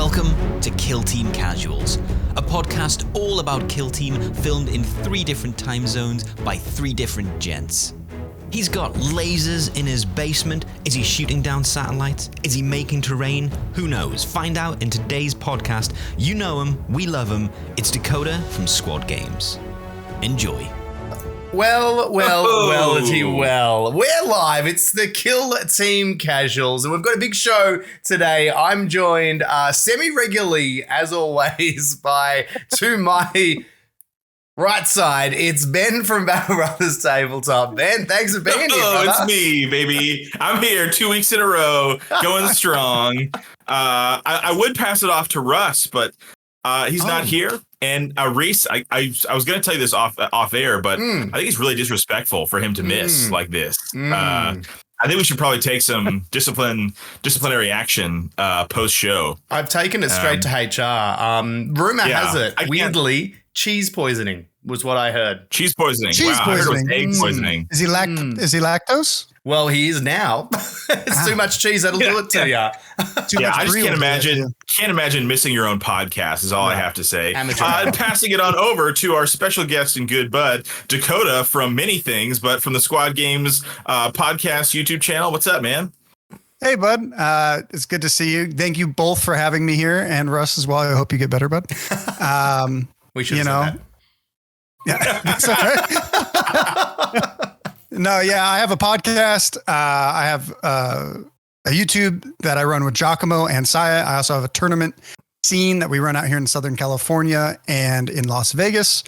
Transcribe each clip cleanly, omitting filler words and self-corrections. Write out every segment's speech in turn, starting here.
Welcome to Kill Team Casuals, a podcast all about Kill Team filmed in 3 different time zones by 3 different gents. He's got lasers in his basement. Is he shooting down satellites? Is he making terrain? Who knows? Find out in today's podcast. You know him, we love him. It's Dakotah from Squad Games. Enjoy. Well. We're live. It's the Kill Team Casuals, and we've got a big show today. I'm joined semi-regularly, as always, by to my right side. It's Ben from Battle Brothers Tabletop. Ben, thanks for being here. Oh, it's me, baby. I'm here 2 weeks in a row, going strong. I would pass it off to Russ, but he's not here. And Rhys, I was going to tell you this off air, but I think it's really disrespectful for him to miss like this. I think we should probably take some disciplinary action post show. I've taken it straight to HR. Rumor has it, weirdly, cheese poisoning was what I heard. Cheese poisoning. Cheese poisoning. I heard it was egg poisoning. Is he lactose? Well, he is now. It's too much cheese that'll do it to you. I just can't imagine missing your own podcast is all I have to say. Passing it on over to our special guest and good bud, Dakotah from many things, but from the Squad Games podcast YouTube channel. What's up, man? Hey, bud. It's good to see you. Thank you both for having me here, and Russ as well. I hope you get better, bud. We should have said that. Yeah, that's all right. No, yeah, I have a podcast. I have a YouTube that I run with Giacomo and Saya. I also have a tournament scene that we run out here in Southern California and in Las Vegas.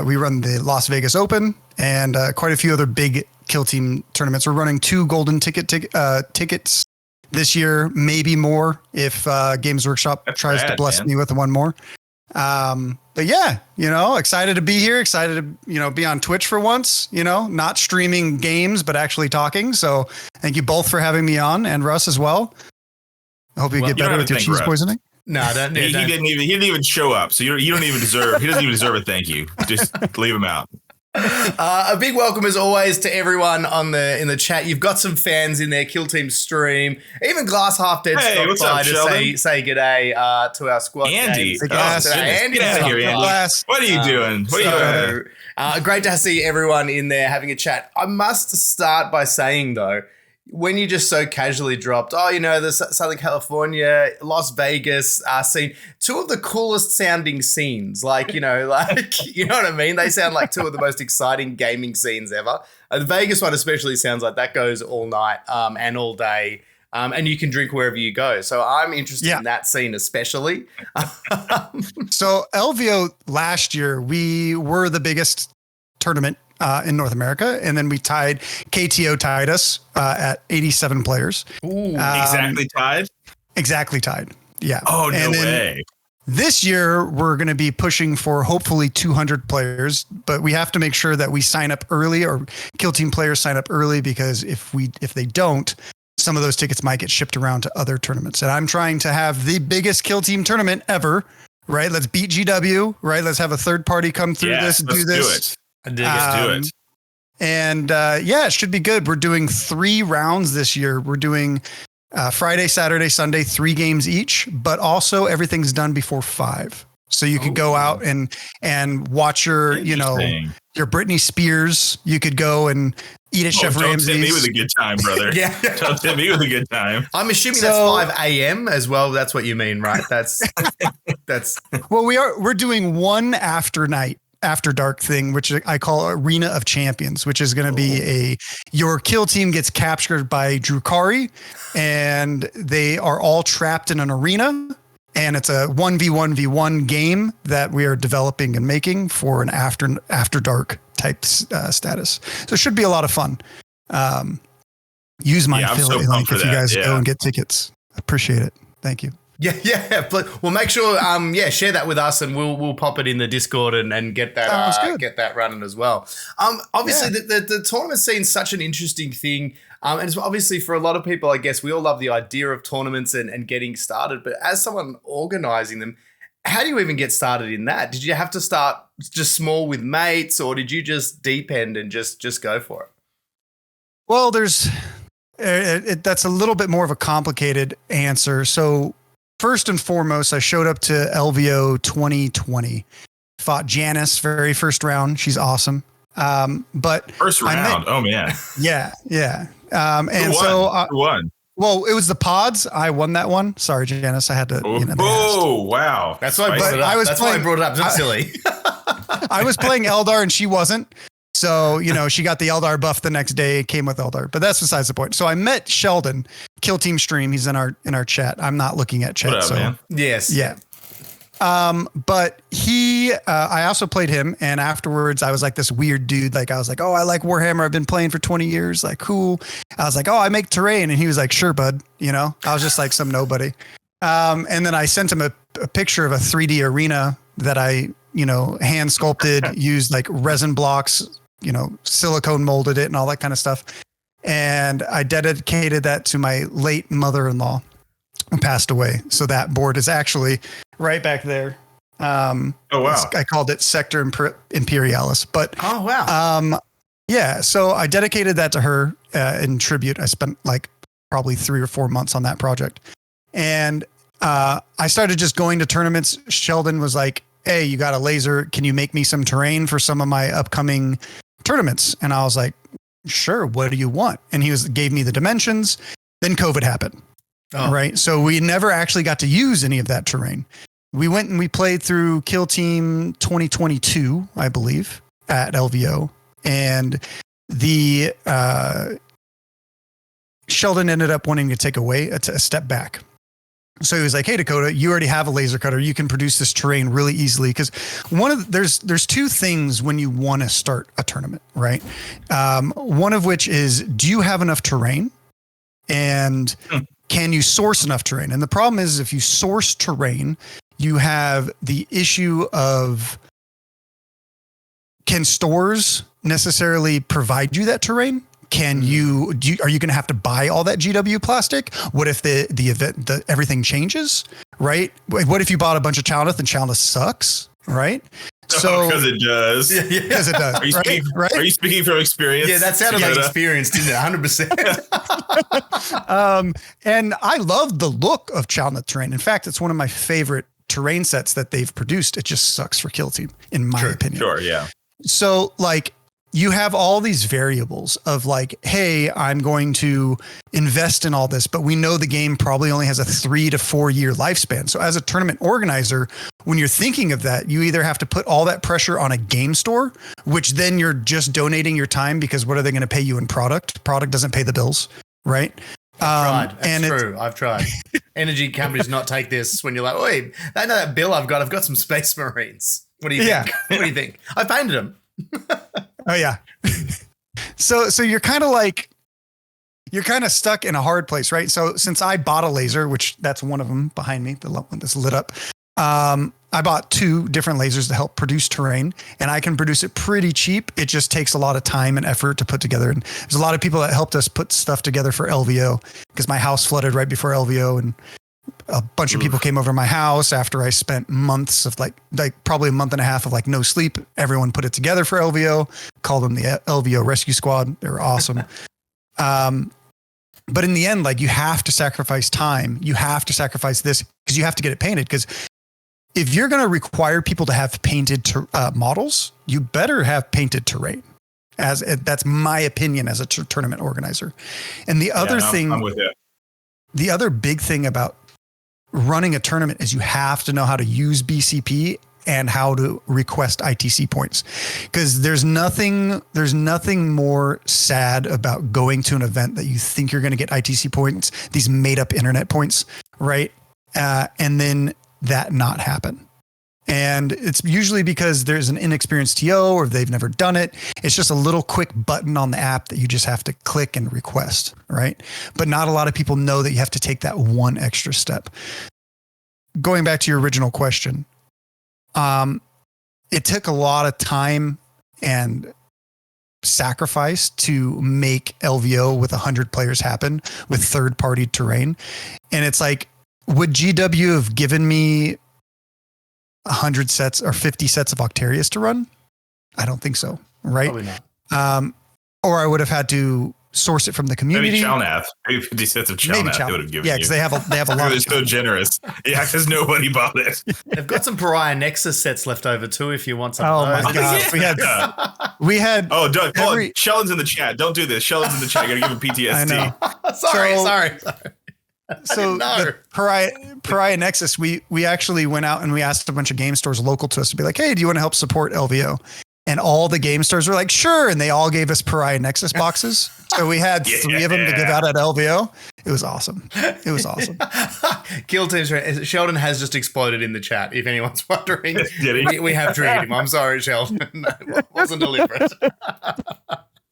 We run the Las Vegas Open and quite a few other big Kill Team tournaments. We're running 2 golden tickets this year, maybe more if Games Workshop tries to bless me with one more. But yeah, excited to be here, excited to, be on Twitch for once, not streaming games, but actually talking. So thank you both for having me on, and Russ as well. I hope you get better with your cheese poisoning. No, he didn't even show up. So you don't even deserve, he doesn't even deserve a thank you. Just leave him out. A big welcome as always to everyone in the chat. You've got some fans in there, Kill Team stream, even Glass Half Dead stopped by to say g'day to our squad. Andy, Andy, get out of here, Andy. What are you doing? Great to see everyone in there having a chat. I must start by saying though, when you just so casually dropped, the Southern California, Las Vegas scene, 2 of the coolest sounding scenes, you know what I mean? They sound like 2 of the most exciting gaming scenes ever. The Vegas one especially sounds like that goes all night and all day. And you can drink wherever you go. So I'm interested in that scene especially. So LVO last year, we were the biggest tournament in North America, and then KTO tied us at 87 players. Ooh, Exactly tied. Yeah. Oh, no way. This year we're going to be pushing for hopefully 200 players, but we have to make sure that we sign up early, or Kill Team players sign up early, because if they don't, some of those tickets might get shipped around to other tournaments. And I'm trying to have the biggest Kill Team tournament ever. Right? Let's beat GW. Right? Let's have a third party come through this and do this. Let's do it. And it should be good. We're doing 3 rounds this year. We're doing Friday, Saturday, Sunday, 3 games each, but also everything's done before 5. So you could go out and watch your Britney Spears. You could go and eat at Chef Ramsay's. Don't hit me with a good time, brother. Don't hit me with a good time. I'm assuming that's 5 a.m. as well. That's what you mean, right? That's. Well, we're doing one after dark thing, which I call Arena of Champions, which is going to be your kill team gets captured by Drukhari, and they are all trapped in an arena, and it's a 1v1v1 game that we are developing and making for an after dark type status. So it should be a lot of fun. Use my affiliate link if you guys go and get tickets. Appreciate it. Thank you. Yeah. Well, make sure, share that with us, and we'll pop it in the Discord and get that running as well. Obviously, the tournament scene's such an interesting thing, and it's obviously for a lot of people. I guess we all love the idea of tournaments and getting started, but as someone organizing them, how do you even get started in that? Did you have to start just small with mates, or did you just deep end and just go for it? Well, that's a little bit more of a complicated answer. So first and foremost, I showed up to LVO 2020. Fought Janice, very first round. She's awesome. But first round. Oh man. Yeah. And who won? Well, it was the pods. I won that one. Sorry, Janice. I had to. Oh, wow. That's why I brought it up. That's why I brought it up. It's silly. I was playing Eldar and she wasn't. So, she got the Eldar buff the next day, came with Eldar, but that's besides the point. So I met Sheldon, Kill Team Stream. He's in our chat. I'm not looking at chat. What up, man? Yes. Yeah. But I also played him. And afterwards I was like this weird dude. Like I was like, oh, I like Warhammer. I've been playing for 20 years. Like, cool. I was like, oh, I make terrain. And he was like, sure, bud. I was just like some nobody. And then I sent him a picture of a 3D arena that I, hand sculpted, used like resin blocks, silicone molded it and all that kind of stuff. And I dedicated that to my late mother-in-law who passed away. So that board is actually right back there. Oh, wow. I called it Sector Imperialis, but oh, wow. Yeah. So I dedicated that to her in tribute. I spent like probably 3 or 4 months on that project. And I started just going to tournaments. Sheldon was like, hey, you got a laser. Can you make me some terrain for some of my upcoming tournaments? And I was like, sure. What do you want? And he gave me the dimensions. Then COVID happened. Oh. Right. So we never actually got to use any of that terrain. We went and we played through Kill Team 2022, I believe, at LVO. And the Sheldon ended up wanting to take away a step back. So he was like, hey, Dakotah, you already have a laser cutter. You can produce this terrain really easily. Because there's 2 things when you want to start a tournament, right? One of which is, do you have enough terrain? And can you source enough terrain? And the problem is, if you source terrain, you have the issue of, can stores necessarily provide you that terrain? Are you going to have to buy all that GW plastic? What if the event, everything changes, right? What if you bought a bunch of Chalneth and Chalneth sucks, right? So because it does. Because it does. Are you speaking from experience? Yeah, that sounded like experience, didn't it? 100%. And I love the look of Chalneth terrain. In fact, it's one of my favorite terrain sets that they've produced. It just sucks for Kill Team, in my opinion. Sure, yeah. So like, you have all these variables of like, hey, I'm going to invest in all this, but we know the game probably only has a 3 to 4 year lifespan. So as a tournament organizer, when you're thinking of that, you either have to put all that pressure on a game store, which then you're just donating your time, because what are they going to pay you in product? Product doesn't pay the bills, right? I've tried. That's true. I've tried. Energy companies not take this when you're like, wait, I know that bill I've got some Space Marines. What do you think? What do you think? I painted them. Oh yeah. So you're kind of stuck in a hard place, right? So since I bought a laser, which that's one of them behind me, the one that's lit up. I bought 2 different lasers to help produce terrain, and I can produce it pretty cheap. It just takes a lot of time and effort to put together. And there's a lot of people that helped us put stuff together for LVO, because my house flooded right before LVO, and a bunch of people came over to my house after I spent months of like probably a month and a half of like no sleep. Everyone put it together for LVO, called them the LVO Rescue Squad. They were awesome. But in the end, like, you have to sacrifice time. You have to sacrifice this because you have to get it painted. Because if you're going to require people to have painted models, you better have painted terrain. That's my opinion as a tournament organizer. And the other thing, I'm with you. The other big thing about running a tournament is you have to know how to use BCP and how to request ITC points, because there's nothing more sad about going to an event that you think you're going to get ITC points, these made up internet points, right? And then that not happen. And it's usually because there's an inexperienced TO or they've never done it. It's just a little quick button on the app that you just have to click and request, right? But not a lot of people know that you have to take that one extra step. Going back to your original question, it took a lot of time and sacrifice to make LVO with 100 players happen with third-party terrain. And it's like, would GW have given me 100 sets or 50 sets of Octarius to run? I don't think so, right? Probably not. Or I would have had to source it from the community. Maybe Chalnath. Maybe 50 cents of Chalnath they would have given you. Yeah, because they have a lot. They're so generous. Yeah, because nobody bought it. They've got some Pariah Nexus sets left over too if you want some Oh of those. my god. We had Oh, Doug, Sheldon's in the chat. Don't do this. Sheldon's in the chat. You're going to give him PTSD. I know. Sorry. So the Pariah Nexus, we actually went out and we asked a bunch of game stores local to us to be like, hey, do you want to help support LVO? And all the game stores were like, sure. And they all gave us Pariah Nexus boxes. So we had 3 of them to give out at LVO. It was awesome. Kill Team Sheldon has just exploded in the chat. If anyone's wondering, Did he? we have triggered him. I'm sorry, Sheldon. It wasn't deliberate.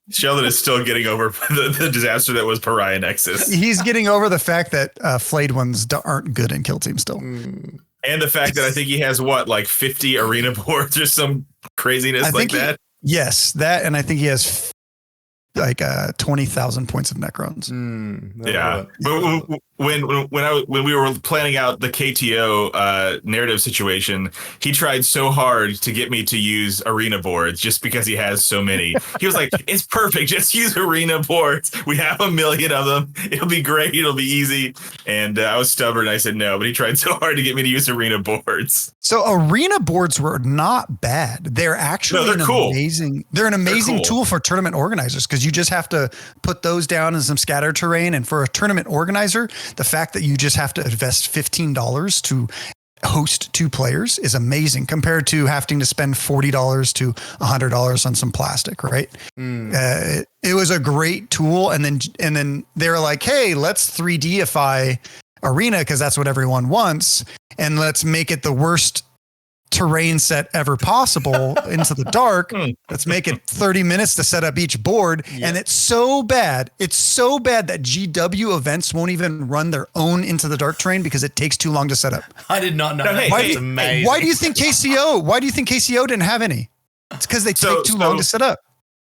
Sheldon is still getting over the disaster that was Pariah Nexus. He's getting over the fact that flayed ones aren't good in Kill Team still. And the fact that I think he has 50 arena boards or some craziness like that. Yes, that, and I think he has 20,000 points of Necrons. Yeah, but when we were planning out the KTO narrative situation, he tried so hard to get me to use arena boards just because he has so many. He was like, "It's perfect. Just use arena boards. We have 1 million of them. It'll be great. It'll be easy." And I was stubborn. I said no, but he tried so hard to get me to use arena boards. So arena boards were not bad. They're actually cool. amazing. They're an amazing tool for tournament organizers because you just have to put those down in some scattered terrain. And for a tournament organizer, the fact that you just have to invest $15 to host 2 players is amazing compared to having to spend $40 to $100 on some plastic, right? It was a great tool. And then they were like, hey, let's 3Dify arena because that's what everyone wants. And let's make it the worst terrain set ever possible into the dark. Let's make it 30 minutes to set up each board. Yep. And it's so bad that GW events won't even run their own into the dark terrain because it takes too long to set up. I did not know that. That's amazing. Why do you think KCO didn't have any? It's because they take too long to set up.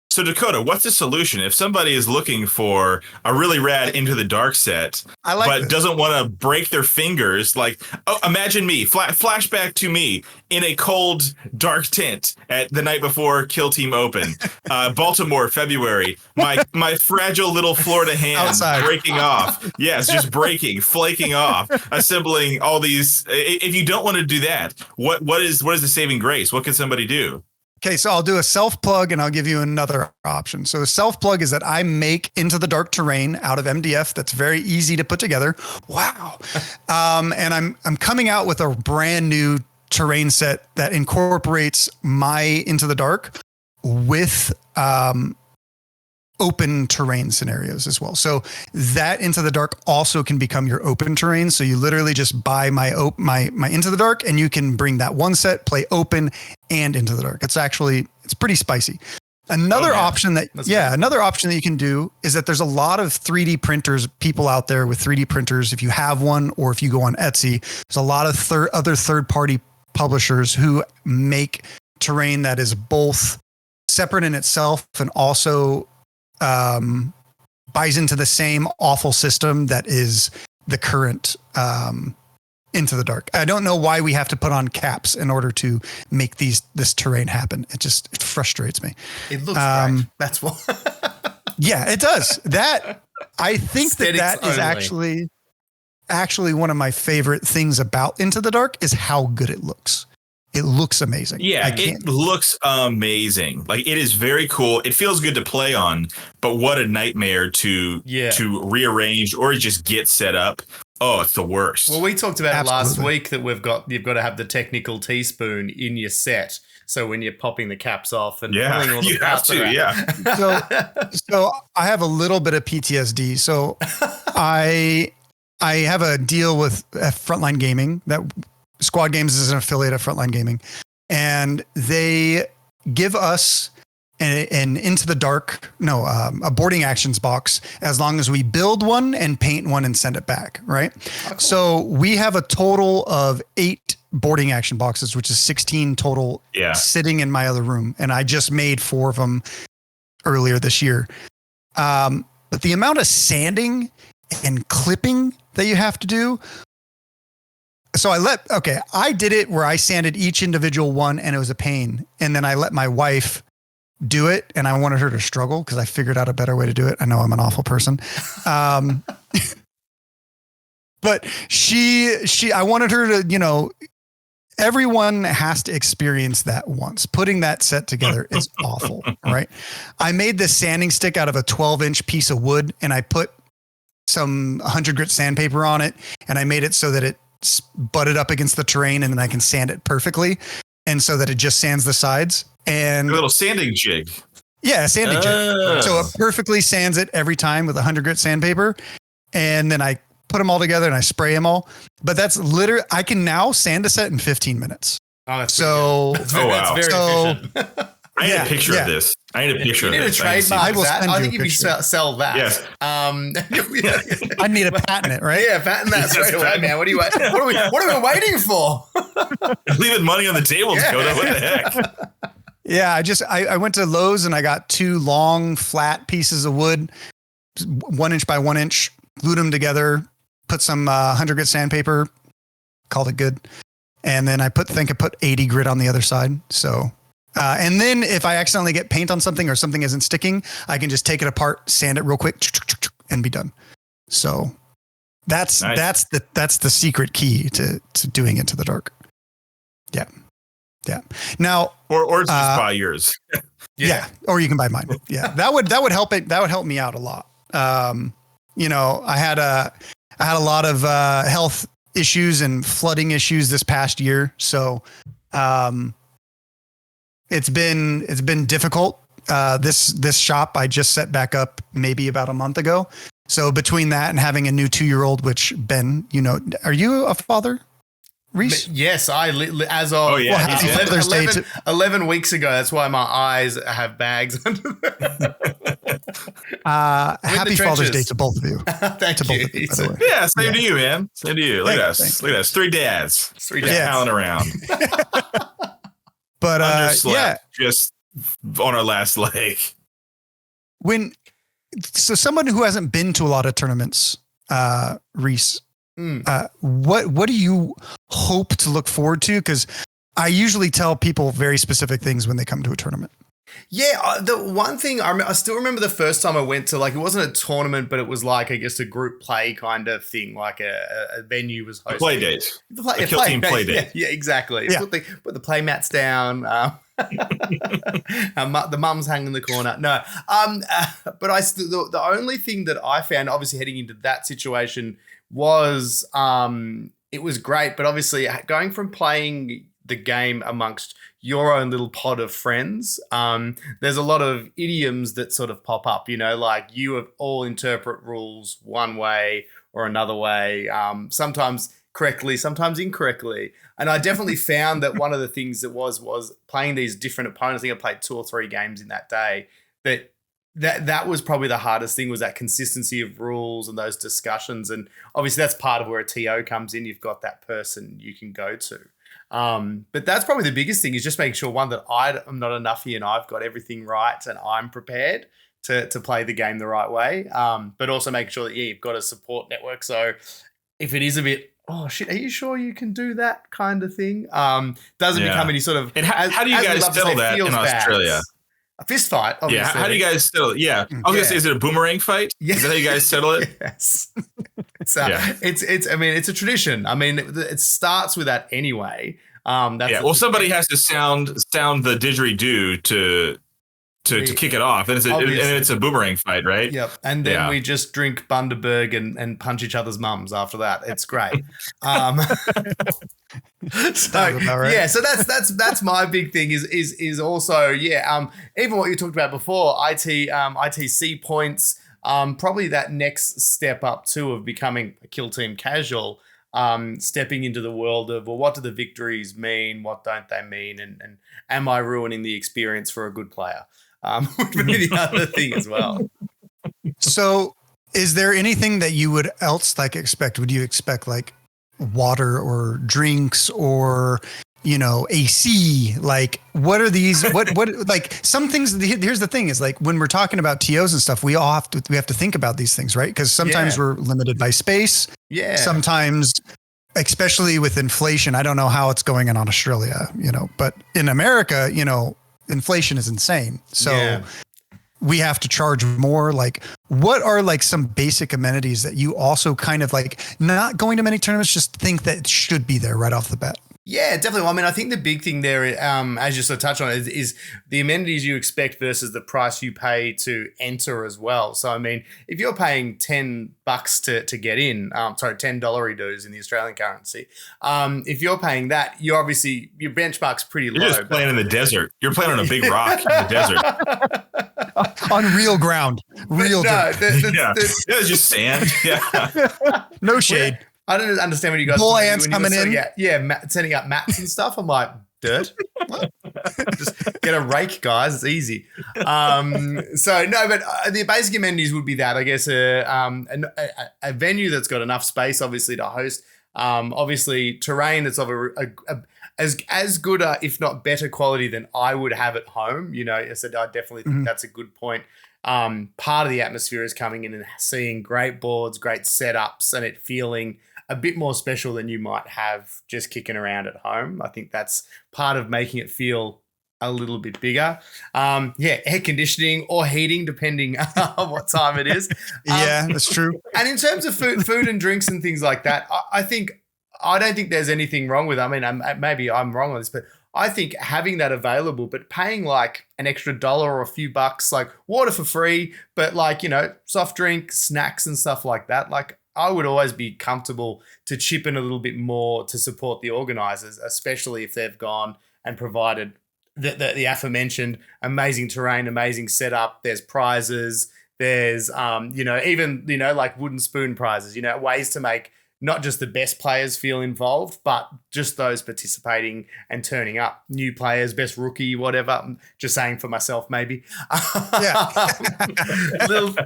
So Dakotah, what's the solution if somebody is looking for a really rad Into the Dark set, but doesn't want to break their fingers? Like, imagine me, flashback to me in a cold, dark tent at the night before Kill Team Open, Baltimore, February. My fragile little Florida hands breaking off. Yes, just breaking, flaking off, assembling all these. If you don't want to do that, what is the saving grace? What can somebody do? Okay, so I'll do a self-plug and I'll give you another option. So the self-plug is that I make Into the Dark terrain out of MDF that's very easy to put together. Wow. And I'm coming out with a brand new terrain set that incorporates my Into the Dark with open terrain scenarios as well. So that Into the Dark also can become your open terrain. So you literally just buy my Into the Dark and you can bring that one set, play open and Into the Dark. It's pretty spicy. Another option that you can do is that there's a lot of 3D printers, people out there with 3D printers. If you have one, or if you go on Etsy, there's a lot of other third-party publishers who make terrain that is both separate in itself and also buys into the same awful system that is the current Into the Dark. I don't know why we have to put on caps in order to make this terrain happen. It frustrates me. It looks great. That's why. Yeah, it does. That I think that is actually one of my favorite things about Into the Dark is how good it looks. It looks amazing. Yeah, it looks amazing. Like, it is very cool. It feels good to play on, but what a nightmare to rearrange or just get set up. Oh, it's the worst. Well, we talked about last week that you've got to have the technical teaspoon in your set. So when you're popping the caps off and pulling all the parts around. So I have a little bit of PTSD. So I have a deal with Frontline Gaming that Squad Games is an affiliate of Frontline Gaming, and they give us an Into the Dark, a boarding actions box as long as we build one and paint one and send it back, right? Oh, cool. So we have a total of 8 boarding action boxes, which is 16 total sitting in my other room, and I just made 4 of them earlier this year. But the amount of sanding and clipping that you have to do. So I did it where I sanded each individual one and it was a pain. And then I let my wife do it, and I wanted her to struggle because I figured out a better way to do it. I know I'm an awful person. But I wanted her to, everyone has to experience that once. Putting that set together is awful, right? I made this sanding stick out of a 12-inch piece of wood, and I put some 100 grit sandpaper on it, and I made it so that it butted up against the terrain, and then I can sand it perfectly, and so that it just sands the sides. And a little sanding jig. Yeah, a sanding jig. So it perfectly sands it every time with 100 grit sandpaper, and then I put them all together and I spray them all. But that's literally, I can now sand a set in 15 minutes. Oh, that's so. That's very efficient. I need a picture of this. I need a picture of this. I will that. I think if you sell that. Yes. I need to patent it, right? Yeah, patent that straight away, man. What are we waiting for? Leaving money on the table, Dakotah. What the heck? Yeah, I went to Lowe's and I got 2 long flat pieces of wood, 1 inch by 1 inch, glued them together, put some 100 grit sandpaper, called it good. And then I put 80 grit on the other side. So, and then if I accidentally get paint on something or something isn't sticking, I can just take it apart, sand it real quick, and be done. So that's the secret key to doing Into the Dark. Yeah. Yeah. Now, or just buy yours. Yeah. Or you can buy mine. Yeah. That would help it. That would help me out a lot. I had a lot of health issues and flooding issues this past year. So, it's been difficult. This shop I just set back up maybe about a month ago. So between that and having a new 2-year-old, which Ben, are you a father, Rhys? Yes, as of 11 weeks ago. That's why my eyes have bags under them. Happy Father's Day to both of you. Thank you. Both of you, by the way. Yeah, same to you, man. Same to you. Look at us. Look at us. 3 dads. 3 dads. Howling around. But just on our last leg. So someone who hasn't been to a lot of tournaments, Rhys, what do you hope to look forward to? Because I usually tell people very specific things when they come to a tournament. Yeah, the one thing I still remember the first time I went to, it wasn't a tournament, but it was I guess a group play kind of thing, a venue was hosting. Play dates. A kill team play date. Yeah, exactly. Yeah. Put the play mats down. The mum's hanging in the corner. No, but the only thing that I found, obviously heading into that situation, was it was great, but obviously going from playing the game amongst your own little pod of friends, there's a lot of idioms that sort of pop up, you all interpret rules one way or another way, sometimes correctly, sometimes incorrectly. And I definitely found that one of the things that was playing these different opponents. I think I played 2 or 3 games in that day. That was probably the hardest thing, was that consistency of rules and those discussions. And obviously that's part of where a TO comes in. You've got that person you can go to. But that's probably the biggest thing, is just making sure, one, that I'm not a nuffy and I've got everything right and I'm prepared to play the game the right way. But also making sure that, you've got a support network. So if it is a bit, oh shit, are you sure you can do that kind of thing? Doesn't become any sort of. And how do you guys settle that in Australia? A fist fight, obviously. Yeah, how do you guys settle it? Yeah. I was going to say, is it a boomerang fight? Yeah. Is that how you guys settle it? Yes. It's a tradition. It starts with that anyway. Well, somebody has to sound the didgeridoo to kick it off. And it's a boomerang fight, right? Yep. And then we just drink Bundaberg and punch each other's mums after that. It's great. So that's my big thing is also, even what you talked about before, ITC points, probably that next step up too of becoming a kill team casual, stepping into the world of, well, what do the victories mean? What don't they mean? And am I ruining the experience for a good player? Would be the other thing as well. So is there anything that you would else expect? Would you expect water or drinks or, AC? What are these? What some things? Here's the thing: is when we're talking about TOs and stuff, we have to think about these things, right? Because sometimes we're limited by space. Yeah. Sometimes, especially with inflation, I don't know how it's going in Australia, but in America, inflation is insane. So Yeah. we have to charge more. Like, what are like some basic amenities that you also kind of like, not going to many tournaments, just think that should be there right off the bat? Yeah, definitely. Well, I mean, I think the big thing there, as you sort of touched on, is the amenities you expect versus the price you pay to enter as well. So, I mean, if you're paying $10 to get in, $10 dues in the Australian currency, if you're paying that, you're obviously, your benchmark's pretty low. You're just playing in the desert. You're playing on a big rock in the desert. On real ground, real dirt. It's just sand. Yeah. No shade. I don't understand when you guys bull ants coming in. Setting up mats and stuff. I'm like, dirt. Just get a rake, guys. It's easy. But the basic amenities would be that, I guess, a venue that's got enough space, obviously, to host. Obviously, terrain that's of as good, if not better quality than I would have at home. You know, I said I definitely think that's a good point. Part of the atmosphere is coming in and seeing great boards, great setups, and it feeling a bit more special than you might have just kicking around at home. I think that's part of making it feel a little bit bigger. Air conditioning or heating, depending on what time it is. Yeah, that's true. And in terms of food and drinks and things like that, I don't think there's anything wrong with it. I mean, maybe I'm wrong on this, but I think having that available, but paying like an extra $1 or a few bucks, like water for free, but like, you know, soft drink, snacks and stuff like that. Like, I would always be comfortable to chip in a little bit more to support the organizers, especially if they've gone and provided the aforementioned amazing terrain, amazing setup. There's prizes. There's, even, like wooden spoon prizes, ways to make not just the best players feel involved, but just those participating and turning up. New players, best rookie, whatever. I'm just saying for myself, maybe. Yeah.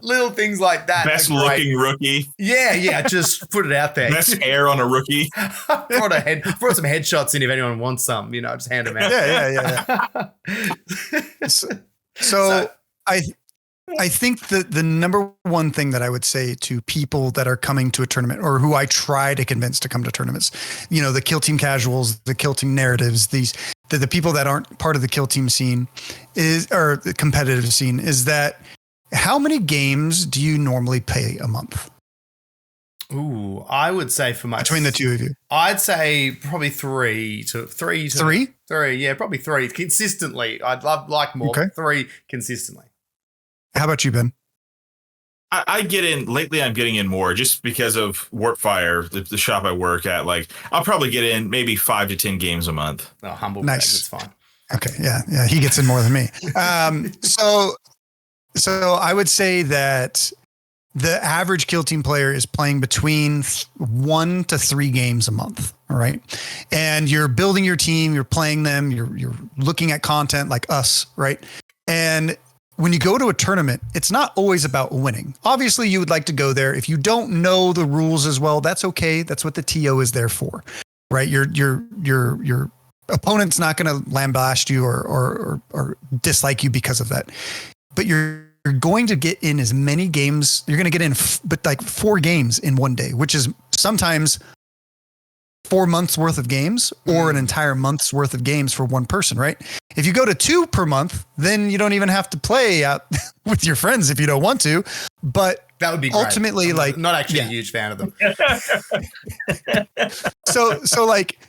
little things like that. Best looking rookie. Yeah. Just put it out there. Best hair on a rookie. brought some headshots in if anyone wants some. Just hand them out. Yeah. So I think that the number one thing that I would say to people that are coming to a tournament or who I try to convince to come to tournaments, the kill team casuals, the kill team narratives, the people that aren't part of the kill team scene or the competitive scene is that how many games do you normally play a month? Ooh, I would say between the two of you, I'd say probably three. Yeah, probably three consistently. I'd like more, but 3 consistently. How about you, Ben? I get in lately. I'm getting in more just because of Warpfire, the shop I work at. Like, I'll probably get in maybe 5 to 10 games a month. Oh, humble nice. It's fine. Okay, yeah, he gets in more than me. So I would say that the average kill team player is playing between 1 to 3 games a month. All right, and you're building your team, you're playing them, you're looking at content like us, right? And when you go to a tournament, it's not always about winning. Obviously, you would like to go there. If you don't know the rules as well, that's okay. That's what the TO is there for, right? Your opponent's not going to lambaste you or dislike you because of that. But you're going to get in as many games. You're going to get in, but like 4 games in one day, which is sometimes 4 months worth of games or an entire month's worth of games for one person, right? If you go to 2 per month, then you don't even have to play out with your friends if you don't want to. But that would be great. Ultimately, I'm not actually a huge fan of them. So like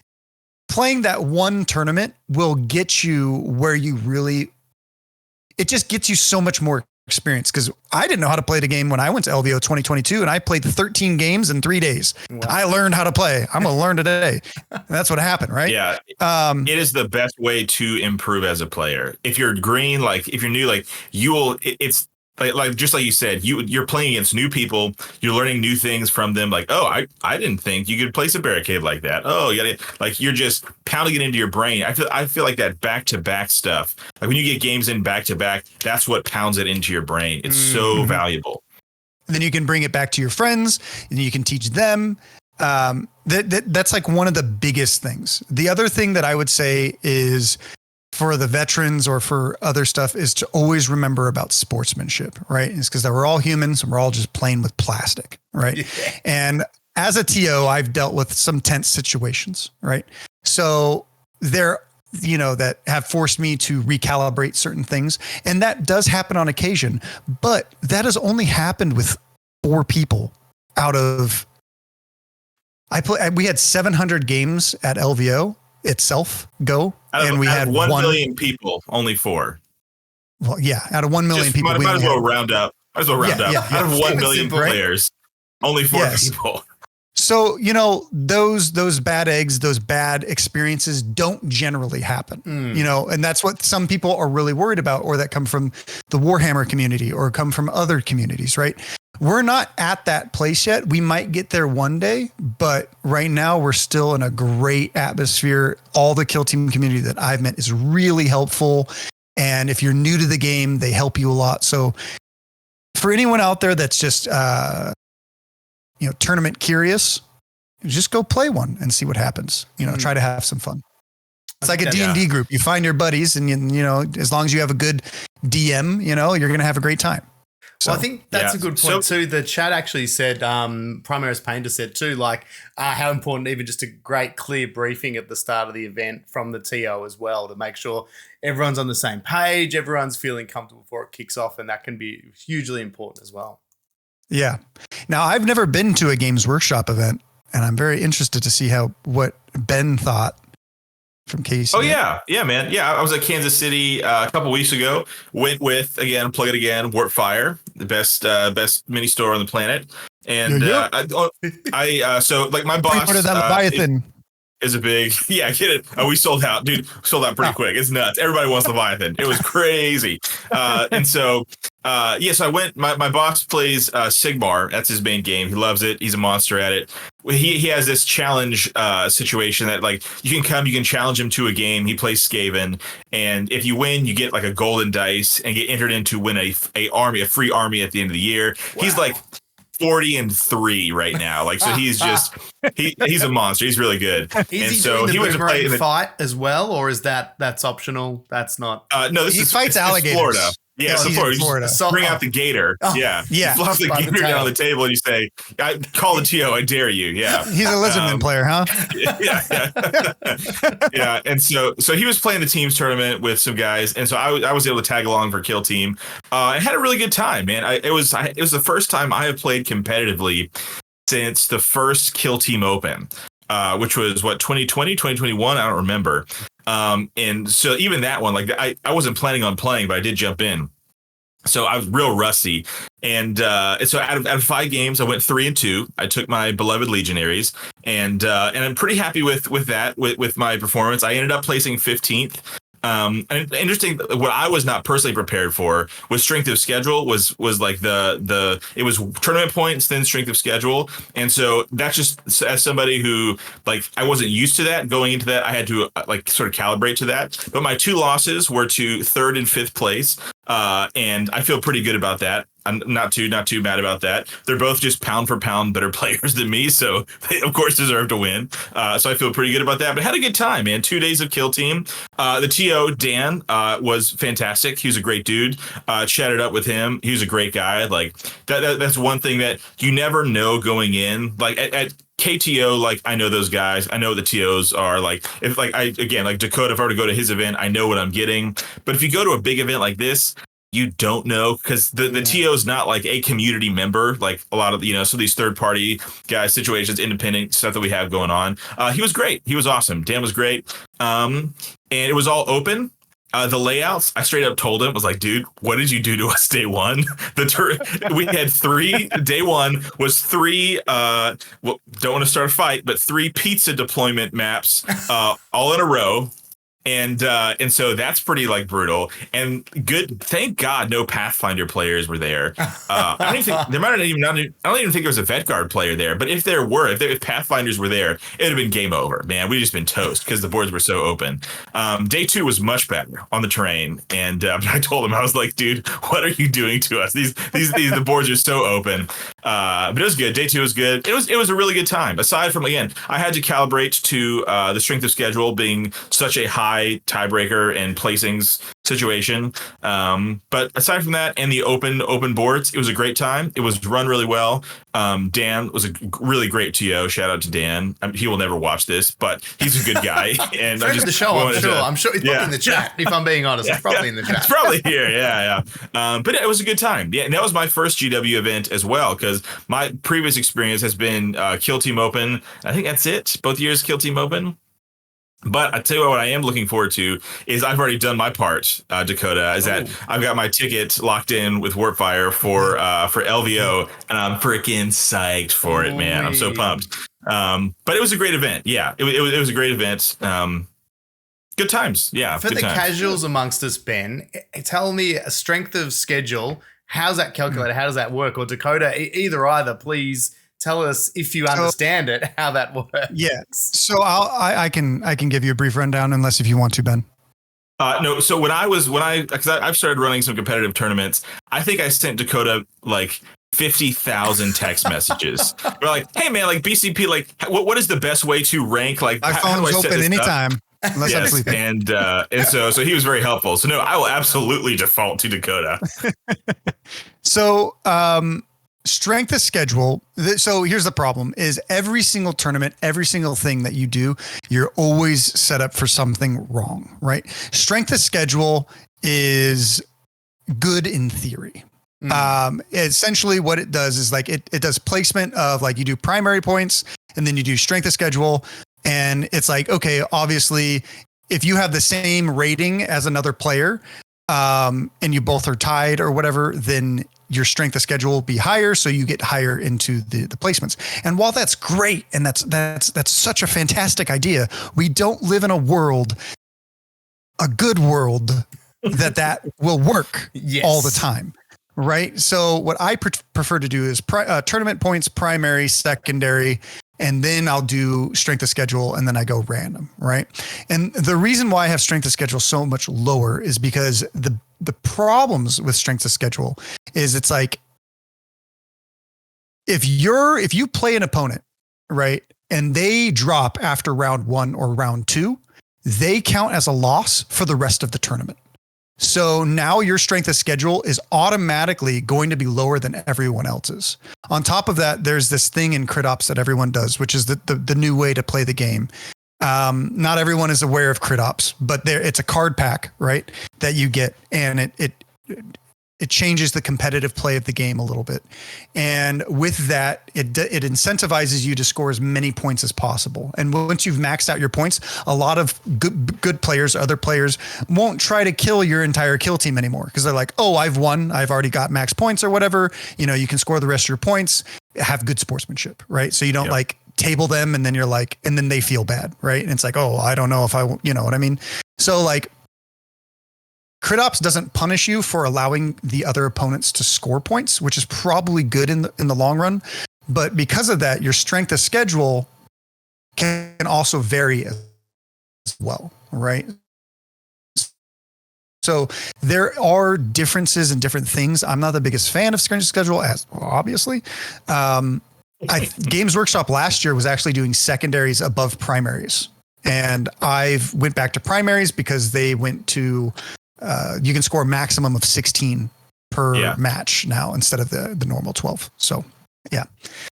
playing that one tournament will get you where you really, it just gets you so much more experience, because I didn't know how to play the game when I went to LVO 2022 and I played 13 games in 3 days. Wow. I learned how to play. I'm going to learn today. And that's what happened, right? Yeah. It is the best way to improve as a player. If you're green, like if you're new, like it's like just like you said, you're playing against new people. You're learning new things from them. Like, oh, I didn't think you could place a barricade like that. Oh, yeah, like you're just pounding it into your brain. I feel like that back to back stuff. Like when you get games in back to back, that's what pounds it into your brain. It's so valuable. And then you can bring it back to your friends, and you can teach them. That's like one of the biggest things. The other thing that I would say is, for the veterans or for other stuff, is to always remember about sportsmanship, right? It's because we're all humans and we're all just playing with plastic, right? Yeah. And as a TO, I've dealt with some tense situations, right? So there that have forced me to recalibrate certain things. And that does happen on occasion, but that has only happened with 4 people out of, we had 700 games at LVO itself go. We had 1 million people, only 4. Well, yeah, out of 1 million people. Might as well round up. Out of 1 million simple, right? players, only 4 people. So, those bad eggs, those bad experiences don't generally happen, and that's what some people are really worried about, or that come from the Warhammer community or come from other communities, right? We're not at that place yet. We might get there one day, but right now we're still in a great atmosphere. All the Kill Team community that I've met is really helpful. And if you're new to the game, they help you a lot. So for anyone out there that's just, tournament curious, just go play one and see what happens. Try to have some fun. It's like a D&D group. You find your buddies, and as long as you have a good DM, you're going to have a great time. So, well, I think that's a good point too. The chat actually said, Primaris Painter said too, how important even just a great clear briefing at the start of the event from the TO as well, to make sure everyone's on the same page, everyone's feeling comfortable before it kicks off, and that can be hugely important as well. Yeah. Now, I've never been to a Games Workshop event, and I'm very interested to see what Ben thought from KC. Oh, yeah. Yeah, man. Yeah, I was at Kansas City a couple weeks ago. Went with, again, plug it again, Warpfire, the best mini store on the planet. And so my boss is a big, get it. Oh, we sold out, dude. Sold out pretty quick. It's nuts. Everybody wants Leviathan. It was crazy. So I went. My boss plays Sigmar. That's his main game. He loves it. He's a monster at it. He has this challenge situation that you can challenge him to a game. He plays Skaven, and if you win, you get a golden dice and get entered into win a free army at the end of the year. Wow. He's 40-3 right now. So he's just he's a monster. He's really good. He went to play in the fight as well, or is that's optional? That's not. No, he fights alligators. Florida. Yeah, Florida. Bring out the gator. Yeah. You flop the gator down on the table and you say, I call the TO, I dare you. Yeah. He's a Lizardman player, huh? Yeah. And so he was playing the teams tournament with some guys. And so I was able to tag along for Kill Team. I had a really good time, man. It was the first time I have played competitively since the first Kill Team Open, which was 2020, 2021? I don't remember. And so even that one, I wasn't planning on playing, but I did jump in. So I was real rusty. And so out of 5 games, I went 3-2. I took my beloved Legionaries, and I'm pretty happy with that, with my performance. I ended up placing 15th. And interesting, what I was not personally prepared for was strength of schedule was it was tournament points, then strength of schedule. And so that's just, as somebody who I wasn't used to that going into that, I had to sort of calibrate to that. But my 2 losses were to 3rd and 5th place. And I feel pretty good about that. I'm not too mad about that. They're both just pound for pound better players than me, so they of course deserve to win. So I feel pretty good about that. But had a good time, man. 2 days of Kill Team. The TO Dan was fantastic. He was a great dude. Chatted up with him. He was a great guy. That's one thing that you never know going in. At KTO, I know those guys. I know what the TOs are. If Dakotah, if I were to go to his event, I know what I'm getting. But if you go to a big event like this, you don't know, because the TO is not a community member, a lot of some of these third party guys, situations, independent stuff that we have going on. He was great. He was awesome. Dan was great. And it was all open. The layouts, I straight up told him, was dude, what did you do to us day one? We had 3. Day one was 3. Don't want to start a fight, but 3 pizza deployment maps, all in a row. And so that's pretty brutal and good. Thank God no Pathfinder players were there. I don't even think there might even not. I don't even think there was a Vetguard player there. But if Pathfinders were there, it'd have been game over, man. We'd just been toast because the boards were so open. Day 2 was much better on the terrain, and I told him, I was like, dude, what are you doing to us? These the boards are so open. But it was good. Day 2 was good. It was a really good time. Aside from, again, I had to calibrate to the strength of schedule being such a high high tiebreaker and placings situation. But aside from that and the open boards, it was a great time. It was run really well. Dan was a really great TO. Shout out to Dan. He will never watch this, but he's a good guy. And Friend of the show, I'm sure he's probably in the chat. If I'm being honest, he's probably in the chat. It's probably here. Yeah. But it was a good time. Yeah, and that was my first GW event as well, because my previous experience has been Kill Team Open. I think that's it. Both years Kill Team Open. But I tell you what I am looking forward to is I've already done my part, Dakotah, is that I've got my ticket locked in with Warpfire for LVO, and I'm freaking psyched for it, man. I'm so pumped. But it was a great event. Yeah, it was a great event. Good times. Yeah. For the casuals amongst us, Ben, tell me a strength of schedule. How's that calculated? How does that work? Or Dakotah, either, please tell us, if you understand it, how that works. Yeah. So I can give you a brief rundown, unless if you want to, Ben. No. So because I've started running some competitive tournaments, I think I sent Dakotah like 50,000 text messages. We're like, hey man, like BCP, like what is the best way to rank? Like my phone's open anytime. Unless I'm sleeping. And so he was very helpful. So no, I will absolutely default to Dakotah. So strength of schedule. So here's the problem: is every single tournament, every single thing that you do, you're always set up for something wrong, right? Strength of schedule is good in theory. Essentially what it does is like it does placement of, like, you do primary points and then you do strength of schedule. And it's like, okay, obviously if you have the same rating as another player, and you both are tied or whatever, then your strength of schedule will be higher. So you get higher into the placements. And while that's great, and that's such a fantastic idea, we don't live in a good world that will work all the time. Right. So what I prefer to do is tournament points, primary, secondary, and then I'll do strength of schedule, and then I go random. Right. And the reason why I have strength of schedule so much lower is because the problems with strength of schedule is it's like, if you play an opponent, right, and they drop after round 1 or round 2, they count as a loss for the rest of the tournament. So now your strength of schedule is automatically going to be lower than everyone else's. On top of that, there's this thing in crit ops that everyone does, which is the new way to play the game. Not everyone is aware of crit ops, but it's a card pack, right, that you get, and it changes the competitive play of the game a little bit. And with that, it incentivizes you to score as many points as possible. And once you've maxed out your points, a lot of good players, other players, won't try to kill your entire kill team anymore, because they're like, oh, I've won, I've already got max points or whatever. You know, you can score the rest of your points, have good sportsmanship, right? So you don't like table them, and then you're like, and then they feel bad, right? And it's like, oh, I don't know if you know what I mean? So like, crit ops doesn't punish you for allowing the other opponents to score points, which is probably good in the long run. But because of that, your strength of schedule can also vary as well, right? So there are differences in different things. I'm not the biggest fan of strength of schedule, as obviously. Games Workshop last year was actually doing secondaries above primaries. And I've went back to primaries because they went to you can score a maximum of 16 per match now instead of the normal 12. So yeah.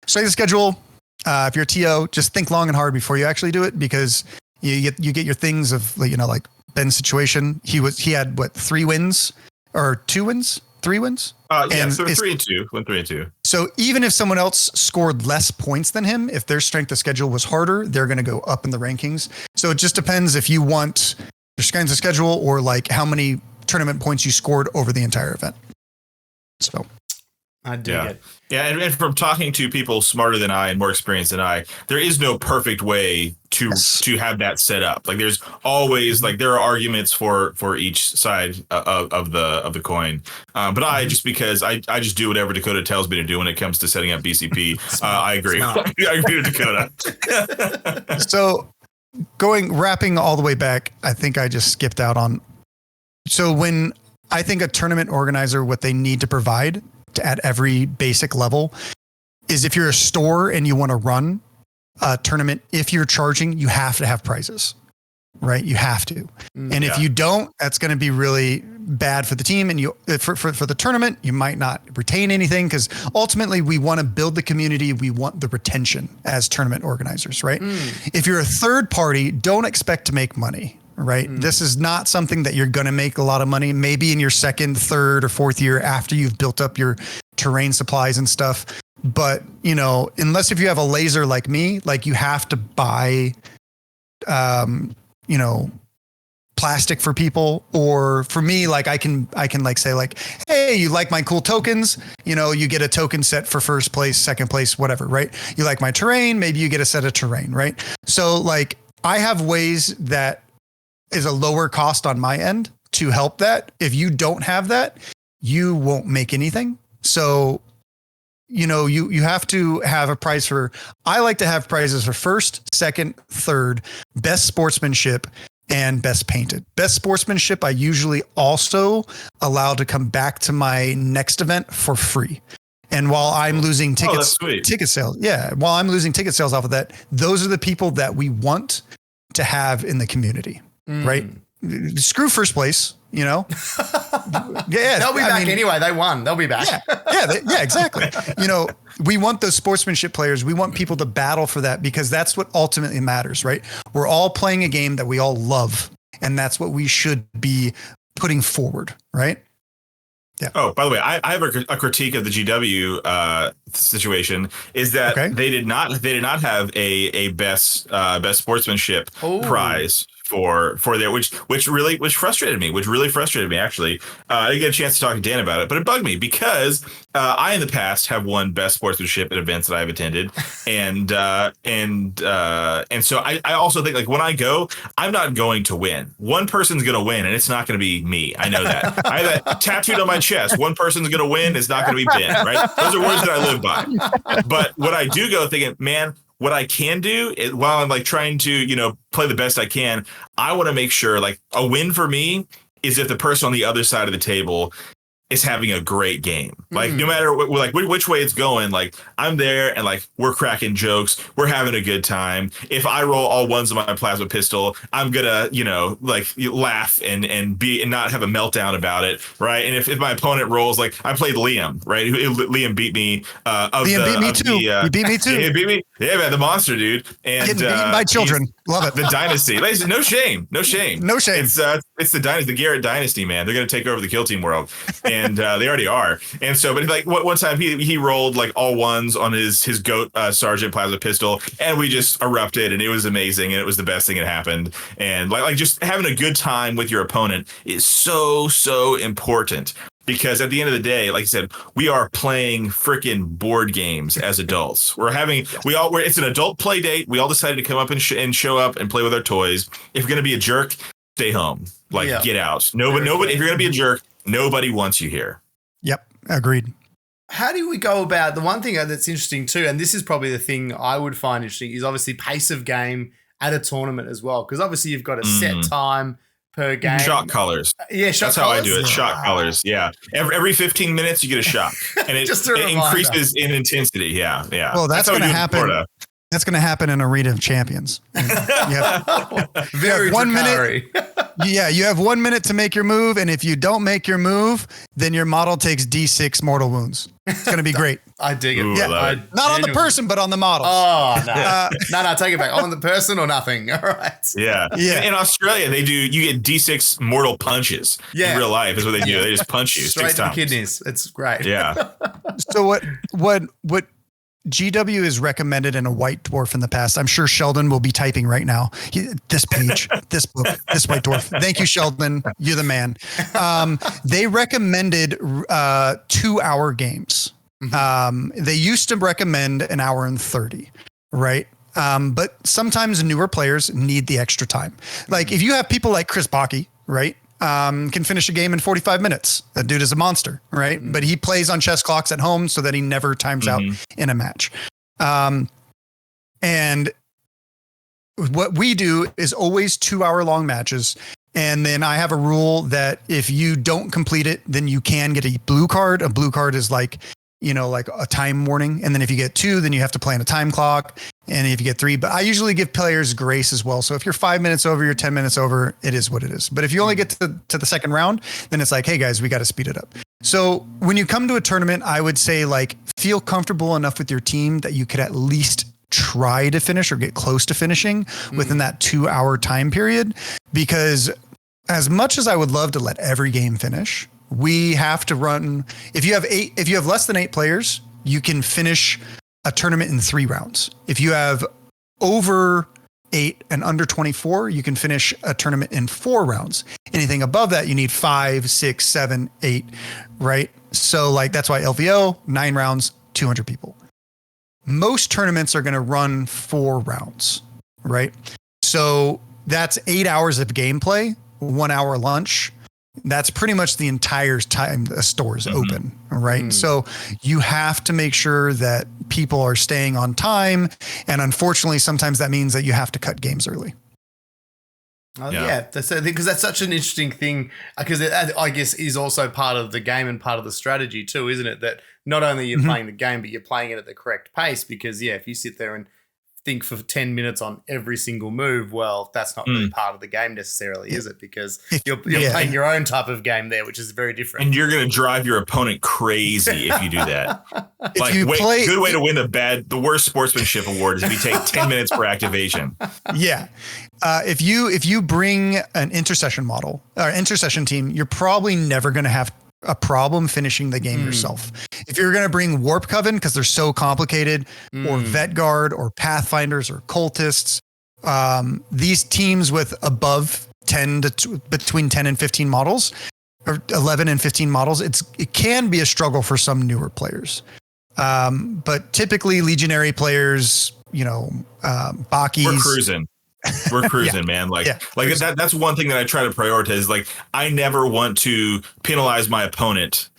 Strength of schedule. If you're a TO, just think long and hard before you actually do it, because you get your things of, you know, like Ben's situation. He had what, 3 wins or 2 wins, 3 wins? So 3 and 2, went 3 and 2. So even if someone else scored less points than him, if their strength of schedule was harder, they're going to go up in the rankings. So it just depends if you want your strength of schedule or like how many tournament points you scored over the entire event. So I dig it. Yeah, and from talking to people smarter than I and more experienced than I, there is no perfect way to have that set up. Like there's always there are arguments for each side of the coin. But I because I just do whatever Dakotah tells me to do when it comes to setting up BCP. I agree. I agree with Dakotah. So wrapping all the way back, I think I just skipped out on. So when I think a tournament organizer, what they need to provide at every basic level is, if you're a store and you want to run a tournament, if you're charging, you have to have prizes. right? You have to. And if you don't, that's going to be really bad for the team. And you for the tournament, you might not retain anything, because ultimately we want to build the community. We want the retention as tournament organizers, right? If you're a third party, don't expect to make money, right? This is not something that you're going to make a lot of money, maybe in your second, third, or fourth year after you've built up your terrain supplies and stuff. But, you know, unless if you have a laser like me, like you have to buy, you know, plastic for people, or for me, like I can like say like, hey, you like my cool tokens? You know, you get a token set for first place, second place, whatever, right? You like my terrain? Maybe you get a set of terrain, right? So like I have ways that is a lower cost on my end to help that. If you don't have that, you won't make anything. So, you know, you have to have a prize for, I like to have prizes for first, second, third, best sportsmanship, and best painted. Best sportsmanship, I usually also allow to come back to my next event for free. And while I'm losing ticket sales, while I'm losing ticket sales off of that, those are the people that we want to have in the community, right? Screw first place, you know? They'll be back anyway. They won. They'll be back. Yeah, exactly. You know, we want those sportsmanship players. We want people to battle for that, because that's what ultimately matters, right? We're all playing a game that we all love, and that's what we should be putting forward, right? Yeah. Oh, by the way, I have a critique of the GW situation, is that they did not have a best sportsmanship prize for there, which really frustrated me actually. I didn't get a chance to talk to Dan about it, but it bugged me, because I in the past have won best sportsmanship at events that I've attended, and so I also think, like, when I go, I'm not going to win. One person's going to win, and it's not going to be me. I know that. I have that tattooed on my chest. One person's going to win. It's not going to be Ben, right? Those are words that I live by. But what I do go thinking, man, what I can do is, while I'm like trying to, you know, play the best I can, I want to make sure, like, a win for me is if the person on the other side of the table is having a great game. Like, no matter what, like which way it's going, like, I'm there and like we're cracking jokes, we're having a good time. If I roll all ones on my plasma pistol, I'm gonna, you know, like laugh and not have a meltdown about it, right? And if my opponent rolls, like, I played Liam, right? Liam beat me. He beat me too. He beat me too. He beat me. Yeah, man, the monster, dude. And getting beaten by children. Love it. The dynasty. Ladies, no shame. It's the dynasty, the Garrett dynasty, man. They're gonna take over the Kill Team world. And they already are. And so, but like one time he rolled like all ones on his goat sergeant plasma pistol, and we just erupted, and it was amazing, and it was the best thing that happened. And like just having a good time with your opponent is so important, because at the end of the day, like I said, we are playing freaking board games as adults. It's an adult play date. We all decided to come up and show up and play with our toys. If you're gonna be a jerk, stay home. Like, get out. Nobody. If you're gonna be a jerk, nobody wants you here. Yep. Agreed. How do we go about the one thing that's interesting too, and this is probably the thing I would find interesting, is obviously pace of game at a tournament as well, because obviously you've got a set time per game. Shot colors. That's how I do it. Shot colors. Yeah. Every 15 minutes you get a shot, and it increases in intensity. Yeah. Well, that's going to happen. That's going to happen in Arena of Champions. Very 1 minute. You have 1 minute to make your move, and if you don't make your move, then your model takes D6 mortal wounds. It's going to be great. I dig it. Ooh, not on the person, but on the model. Oh, no. No, take it back. On the person or nothing. All right. Yeah. In Australia, you get D6 mortal punches in real life is what they do. They just punch you straight 6 to times. the kidneys. It's great. Yeah. So what GW is recommended in a white dwarf in the past. I'm sure Sheldon will be typing right now. This page, this book, this white dwarf. Thank you, Sheldon. You're the man. They recommended 2-hour games. They used to recommend an hour and 30, right? But sometimes newer players need the extra time. Like if you have people like Chris Bocke, right? Can finish a game in 45 minutes. That dude is a monster, right? But he plays on chess clocks at home so that he never times out in a match. And what we do is always 2-hour long matches. And then I have a rule that if you don't complete it, then you can get a blue card. A blue card is like, like a time warning. And then if you get 2, then you have to play on a time clock. And if you get 3, but I usually give players grace as well. So if you're 5 minutes over, you're 10 minutes over, it is what it is. But if you only get to the second round, then it's like, hey guys, we got to speed it up. So when you come to a tournament, I would say like feel comfortable enough with your team that you could at least try to finish or get close to finishing within that 2-hour time period. Because as much as I would love to let every game finish, we have to run. If you have less than 8 players, you can finish a tournament in 3 rounds. If you have over 8 and under 24, you can finish a tournament in 4 rounds. Anything above that, you need 5, 6, 7, 8, right? So like, that's why LVO, 9 rounds, 200 people. Most tournaments are going to run 4 rounds, right? So that's 8 hours of gameplay, 1 hour lunch. That's pretty much the entire time a store is open, right? So you have to make sure that people are staying on time. And unfortunately, sometimes that means that you have to cut games early. Yeah, because that's such an interesting thing, because I guess is also part of the game and part of the strategy too, isn't it? That not only you're playing the game, but you're playing it at the correct pace. Because if you sit there and think for 10 minutes on every single move, well, that's not really part of the game necessarily, is it? Because you're playing your own type of game there, which is very different. And you're going to drive your opponent crazy if you do that. Good way to win the worst sportsmanship award is if you take 10 minutes per activation. Yeah. If you bring an intercession model or intercession team, you're probably never going to have a problem finishing the game yourself. If you're going to bring Warp Coven, because they're so complicated, or Vet Guard or Pathfinders or Cultists, these teams with above 10 to between 10 and 15 models, or 11 and 15 models, it can be a struggle for some newer players. But typically Legionary players, Bakis. We're cruising. We're cruising, man. That's one thing that I try to prioritize. Like, I never want to penalize my opponent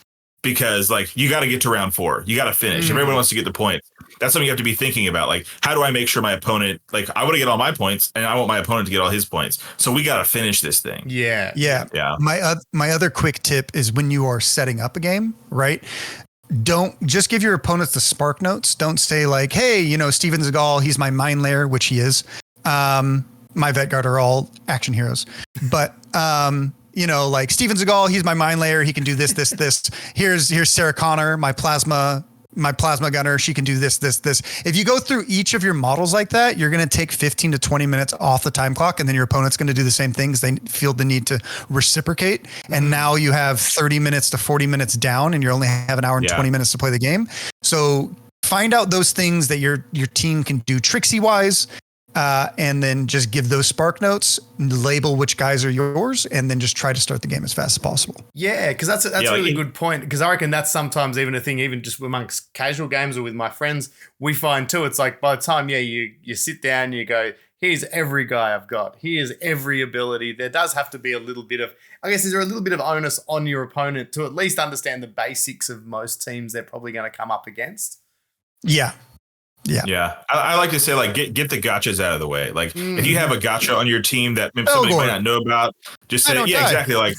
because, like, you got to get to round 4. You got to finish. Everyone wants to get the point. That's something you have to be thinking about. Like, how do I make sure my opponent, like, I want to get all my points and I want my opponent to get all his points. So we got to finish this thing. Yeah. My other quick tip is when you are setting up a game, right? Don't just give your opponents the spark notes. Don't say like, hey, Steven Seagal, he's my mind layer, which he is. My Vet Guard are all action heroes, but like Steven Seagal, he's my mind layer. He can do this. Here's Sarah Connor, my plasma gunner. She can do this. If you go through each of your models like that, you're going to take 15 to 20 minutes off the time clock. And then your opponent's going to do the same thing because they feel the need to reciprocate. And now you have 30 minutes to 40 minutes down and you only have an hour and 20 minutes to play the game. So find out those things that your team can do tricksy wise. And then just give those spark notes, label which guys are yours, and then just try to start the game as fast as possible. Yeah, because that's a really good point. Because I reckon that's sometimes even a thing, even just amongst casual games or with my friends, we find too. It's like by the time you sit down, you go, here's every guy I've got. Here's every ability. There does have to be a little bit of, I guess, is there a little bit of onus on your opponent to at least understand the basics of most teams they're probably going to come up against? Yeah. I like to say, like, get the gotchas out of the way. Like, if you have a gotcha on your team that maybe somebody might not know about, just say, exactly. Like,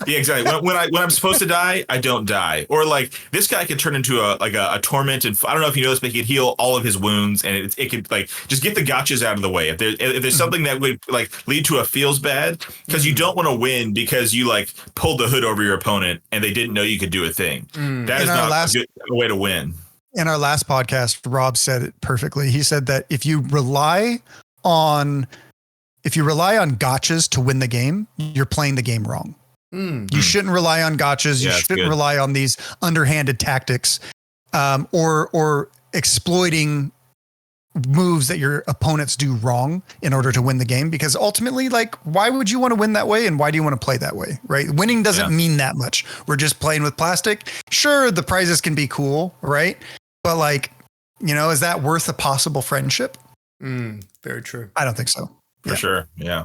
exactly. When I'm supposed to die, I don't die. Or like, this guy could turn into a torment, and I don't know if you know this, but he could heal all of his wounds, and it could like just get the gotchas out of the way. If there's something that would like lead to a feels bad, because you don't want to win because you like pulled the hood over your opponent and they didn't know you could do a thing. That is not a good way to win. In our last podcast, Rob said it perfectly. He said that if you rely on gotchas to win the game, you're playing the game wrong. You shouldn't rely on gotchas. You shouldn't rely on these underhanded tactics, or exploiting moves that your opponents do wrong in order to win the game. Because ultimately, like, why would you want to win that way? And why do you want to play that way? Right? Winning doesn't mean that much. We're just playing with plastic. Sure, the prizes can be cool, right? But like, is that worth a possible friendship? Very true. I don't think so. For sure. Yeah.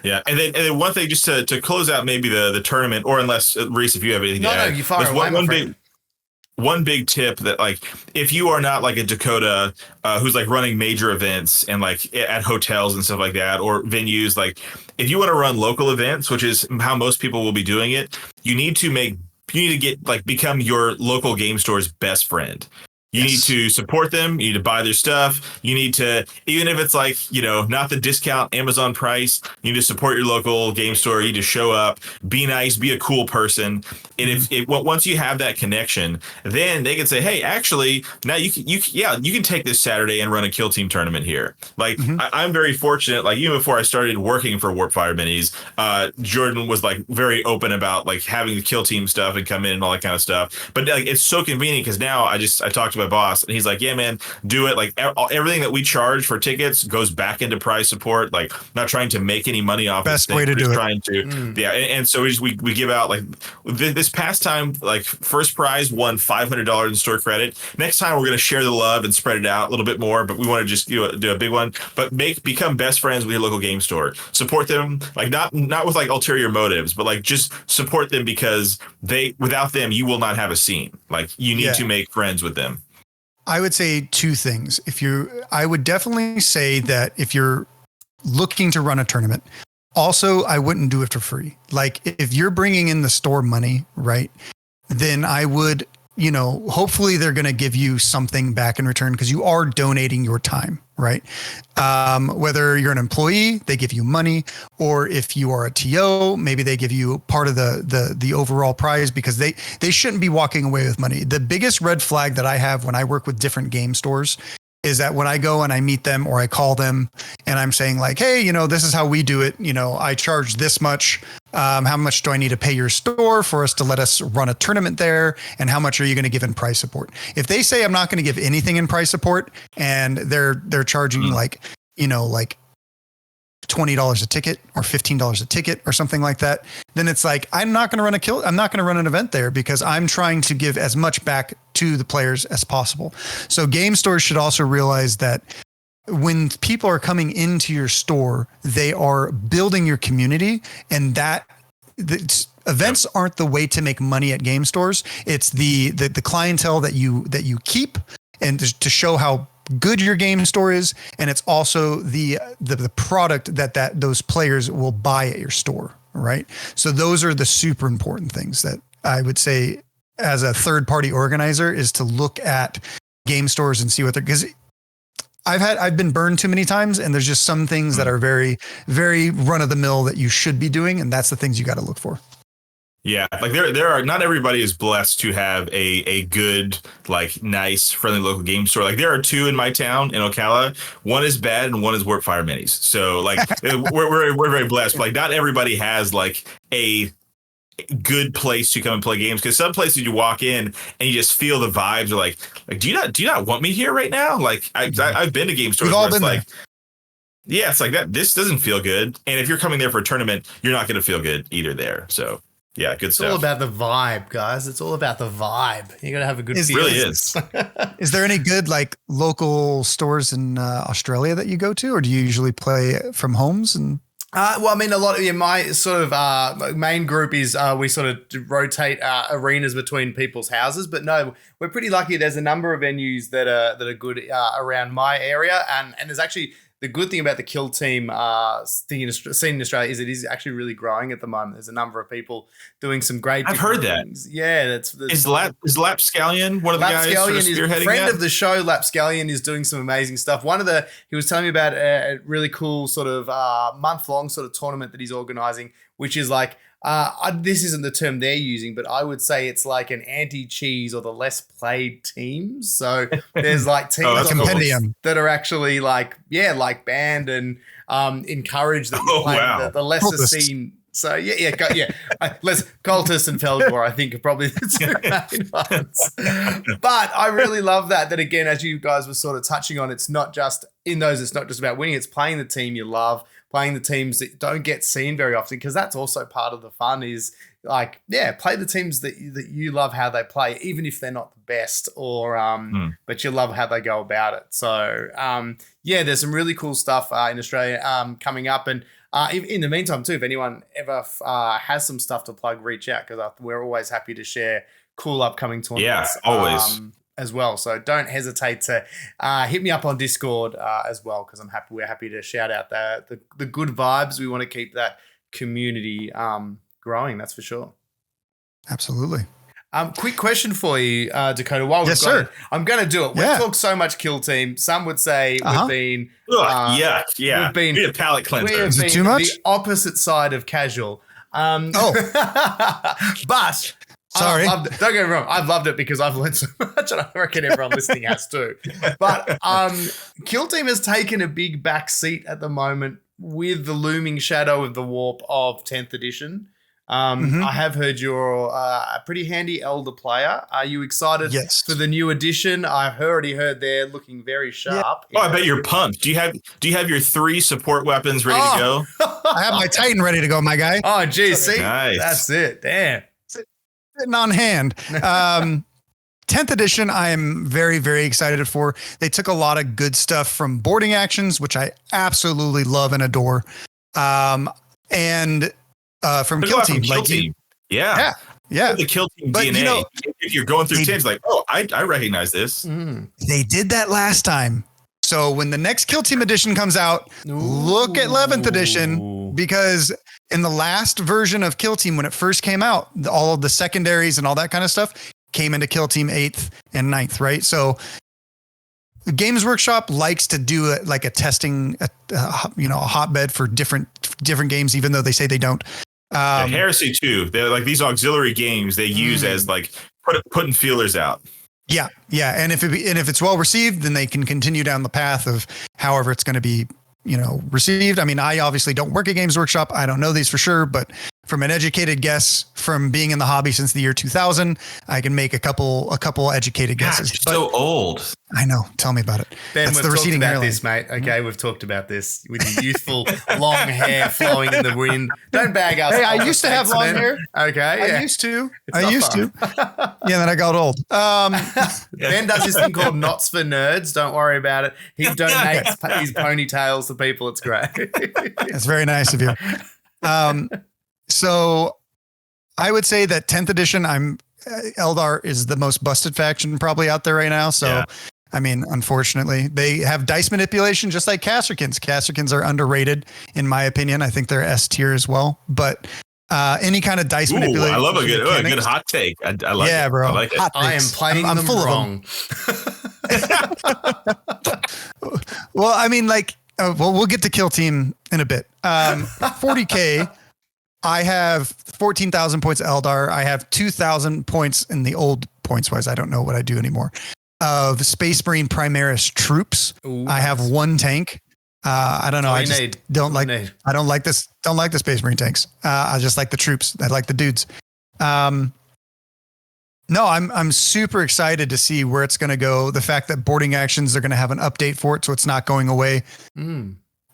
And then one thing just to close out maybe the tournament, or unless Rhys, if you have anything to add. No, you fire away, one big tip that, like, if you are not like a Dakotah who's like running major events and like at hotels and stuff like that, or venues, like if you want to run local events, which is how most people will be doing it, you need to become your local game store's best friend. You need to support them. You need to buy their stuff. You need to, even if it's like, not the discount Amazon price, you need to support your local game store. You need to show up, be nice, be a cool person. And once you have that connection, then they can say, hey, actually, now you can take this Saturday and run a kill team tournament here. Like I'm very fortunate. Like even before I started working for Warpfire Minis, Jordan was like very open about like having the kill team stuff and come in and all that kind of stuff. But like it's so convenient because now I talked to my boss and he's like, yeah, man, do it. Like everything that we charge for tickets goes back into prize support. Like not trying to make any money off. Best way to do it. Trying to, yeah. And so we give out like this past time, like first prize won $500 in store credit. Next time we're going to share the love and spread it out a little bit more, but we want to just do a big one, but become best friends with your local game store, support them, like not with like ulterior motives, but like just support them because without them, you will not have a scene. Like you need to make friends with them. I would say two things. I would definitely say that if you're looking to run a tournament, also, I wouldn't do it for free. Like if you're bringing in the store money, right, then I would, hopefully they're going to give you something back in return because you are donating your time, right? Whether you're an employee, they give you money, or if you are a TO, maybe they give you part of the overall prize because they shouldn't be walking away with money. The biggest red flag that I have when I work with different game stores is that when I go and I meet them or I call them and I'm saying like, hey, this is how we do it. I charge this much. How much do I need to pay your store for us to let us run a tournament there? And how much are you going to give in price support? If they say I'm not going to give anything in price support and they're charging like $20 a ticket or $15 a ticket or something like that, then it's like, I'm not going to run an event there because I'm trying to give as much back to the players as possible. So game stores should also realize that when people are coming into your store, they are building your community, and that events aren't the way to make money at game stores. It's the clientele that you keep and to show how good your game store is, and it's also the product that those players will buy at your store, right? So those are the super important things that I would say as a third party organizer is to look at game stores and see what they're, because I've been burned too many times, and there's just some things that are very, very run of the mill that you should be doing, and that's the things you got to look for. Yeah, like there are, not everybody is blessed to have a good, like nice, friendly local game store. Like there are two in my town in Ocala. One is bad and one is Warpfire Minis. So like we're very blessed. But like not everybody has like a good place to come and play games, because some places you walk in and you just feel the vibes are like do you not want me here right now? Like I've been to game stores where it's like, yeah, it's like that. This doesn't feel good. And if you're coming there for a tournament, you're not going to feel good either there. So yeah, good stuff. It's all about the vibe, guys. It's all about the vibe. You got to have a good feel. It really is. Is there any good like local stores in Australia that you go to, or do you usually play from homes? And well, I mean, a lot of my sort of main group is we sort of rotate arenas between people's houses. But no, we're pretty lucky. There's a number of venues that are good around my area, and there's actually. The good thing about the kill team scene in Australia is it is actually really growing at the moment. There's a number of people doing some great. I've heard things. That. Yeah, that's is Lapscallion one of the guys sort of spearheading friend that? Of the show. Lapscallion is doing some amazing stuff. He was telling me about a really cool sort of month-long sort of tournament that he's organizing, which is like. This isn't the term they're using, but I would say it's like an anti-cheese or the less played teams. So there's like teams on the list that are actually like banned and encouraged that you play the lesser scene. So yeah. Let's Cultist and Feldwar, I think, are probably the two main ones. But I really love that again, as you guys were sort of touching on, it's not just about winning, it's playing the team you love. Playing the teams that don't get seen very often, because that's also part of the fun is like, play the teams that you love how they play, even if they're not the best or, but you love how they go about it. So, there's some really cool stuff in Australia coming up. And in the meantime too, if anyone ever has some stuff to plug, reach out, because we're always happy to share cool upcoming tournaments. Yeah, always. As well. So don't hesitate to hit me up on Discord as well, because we're happy to shout out the good vibes. We want to keep that community growing, that's for sure. Absolutely. Quick question for you, Dakotah. While we've Yes, got sir. it, I'm going to do it. We've talked so much Kill Team. Some would say we've been... Yeah. We've been... Be a palate cleanser. We have Is it been too much? the opposite side of casual. But... Sorry. Don't get me wrong. I've loved it because I've learned so much, and I reckon everyone listening has too. But Kill Team has taken a big back seat at the moment with the looming shadow of the warp of 10th edition. I have heard you're a pretty handy elder player. Are you excited for the new edition? I've already heard they're looking very sharp. Yeah. Oh, I bet you're pumped. Do you have your 3 support weapons ready to go? I have my Titan ready to go, my guy. Oh, geez. See, nice. That's it. Damn. Sitting on hand. 10th edition, I am very, very excited for. They took a lot of good stuff from boarding actions, which I absolutely love and adore. And from Kill Team. Yeah. The Kill Team but, DNA. If you're going through teams, like, oh, I recognize this. They did that last time. So when the next Kill Team edition comes out, look at 11th edition, because in the last version of Kill Team, when it first came out, all of the secondaries and all that kind of stuff came into Kill Team 8th and 9th, right? So Games Workshop likes to do it like a testing, a hotbed for different games, even though they say they don't. Heresy too. They're like these auxiliary games they use as like putting feelers out. Yeah. And if it's well received, then they can continue down the path of however it's going to be, received. I mean, I obviously don't work at Games Workshop. I don't know these for sure, but from an educated guess from being in the hobby since the year 2000, I can make a couple educated guesses. You're so old. I know. Tell me about it. Ben, That's we've the talked receding about hairline. this, mate. Okay, we've talked about this with your youthful long hair flowing in the wind. Don't bag us. Hey, I used to have long hair. Okay, I used to. Yeah, then I got old. Ben does this thing called Knots for Nerds. Don't worry about it. He donates his ponytails to people. It's great. That's very nice of you. So I would say that 10th edition, Eldar is the most busted faction probably out there right now. So, I mean, unfortunately, they have dice manipulation just like Kasrkins. Kasrkins are underrated, in my opinion. I think they're S tier as well. But any kind of dice manipulation. I love a good hot take. I like it. Yeah, bro. I like it. I am playing them full wrong. Well, I mean, we'll get to Kill Team in a bit. 40K. I have 14,000 points Eldar. I have 2,000 points in the old points wise. I don't know what I do anymore. Of Space Marine Primaris troops. Ooh, I have 1 tank. I don't know. I don't like this. Don't like the Space Marine tanks. I just like the troops. I like the dudes. No, I'm super excited to see where it's going to go. The fact that boarding actions are going to have an update for it, so it's not going away.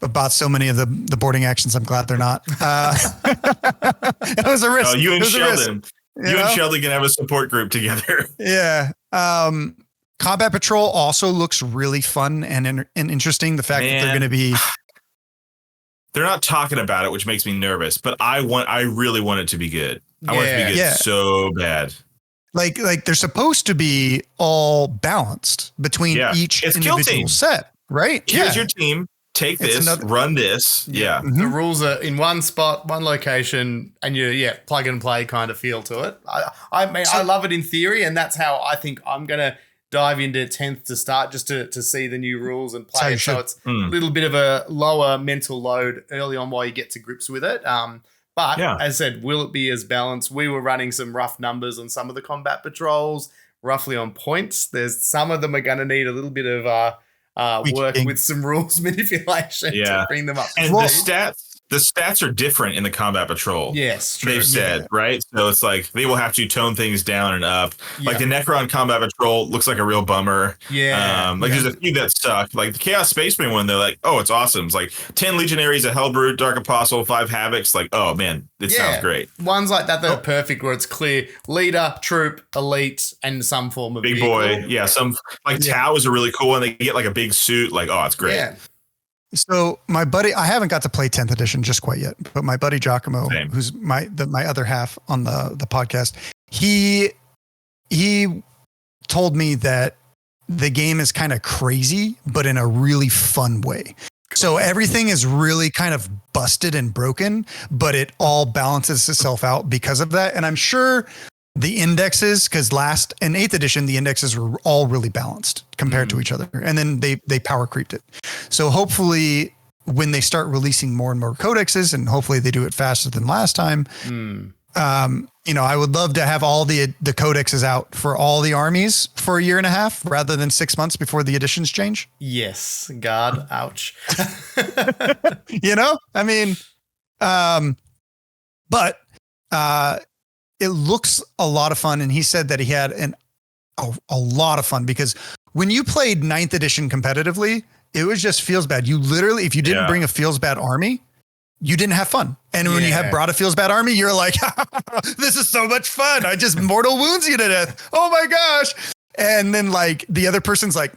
About so many of the boarding actions, I'm glad they're not. It was a risk. Oh, you and Sheldon can have a support group together. Yeah. Combat Patrol also looks really fun and interesting. The fact that they're going to be. They're not talking about it, which makes me nervous. But I really want it to be good. I want it to be good so bad. Like they're supposed to be all balanced between each individual set, right? Here's your team. Take this, run this. Yeah. The rules are in one spot, one location, and you plug and play kind of feel to it. I love it in theory, and that's how I think I'm going to dive into 10th to start, just to see the new rules and play it. So it's a little bit of a lower mental load early on while you get to grips with it. But as I said, will it be as balanced? We were running some rough numbers on some of the combat patrols, roughly on points. There's some of them are going to need a little bit of work with some rules manipulation to bring them up. And the stats are different in the combat patrol. Yes, true. They've said, right? So it's like they will have to tone things down and up. Yeah. Like the Necron combat patrol looks like a real bummer. Yeah. There's a few that suck. Like the Chaos Space Marine one, they're like, oh, it's awesome. It's like 10 Legionaries, a Hellbrute, Dark Apostle, 5 Havocs. Like, oh man, it sounds great. Ones like that are perfect, where it's clear leader, troop, elite, and some form of big vehicle. Boy. Yeah. Tau is a really cool one. They get like a big suit. Like, oh, it's great. Yeah. So my buddy, I haven't got to play 10th edition just quite yet, but my buddy Giacomo, who's my other half on the podcast, he told me that the game is kind of crazy, but in a really fun way. So everything is really kind of busted and broken, but it all balances itself out because of that. And I'm sure the indexes, because last and 8th edition, the indexes were all really balanced compared to each other. And then they power creeped it. So hopefully when they start releasing more and more codexes, and hopefully they do it faster than last time, I would love to have all the codexes out for all the armies for a year and a half rather than 6 months before the editions change. Yes. God, ouch. But it looks a lot of fun. And he said that he had a lot of fun because when you played 9th edition competitively, it was just feels bad. You literally, if you didn't bring a feels bad army, you didn't have fun. And when you have brought a feels bad army, you're like, this is so much fun. I just mortal wounds you to death. Oh my gosh. And then like the other person's like,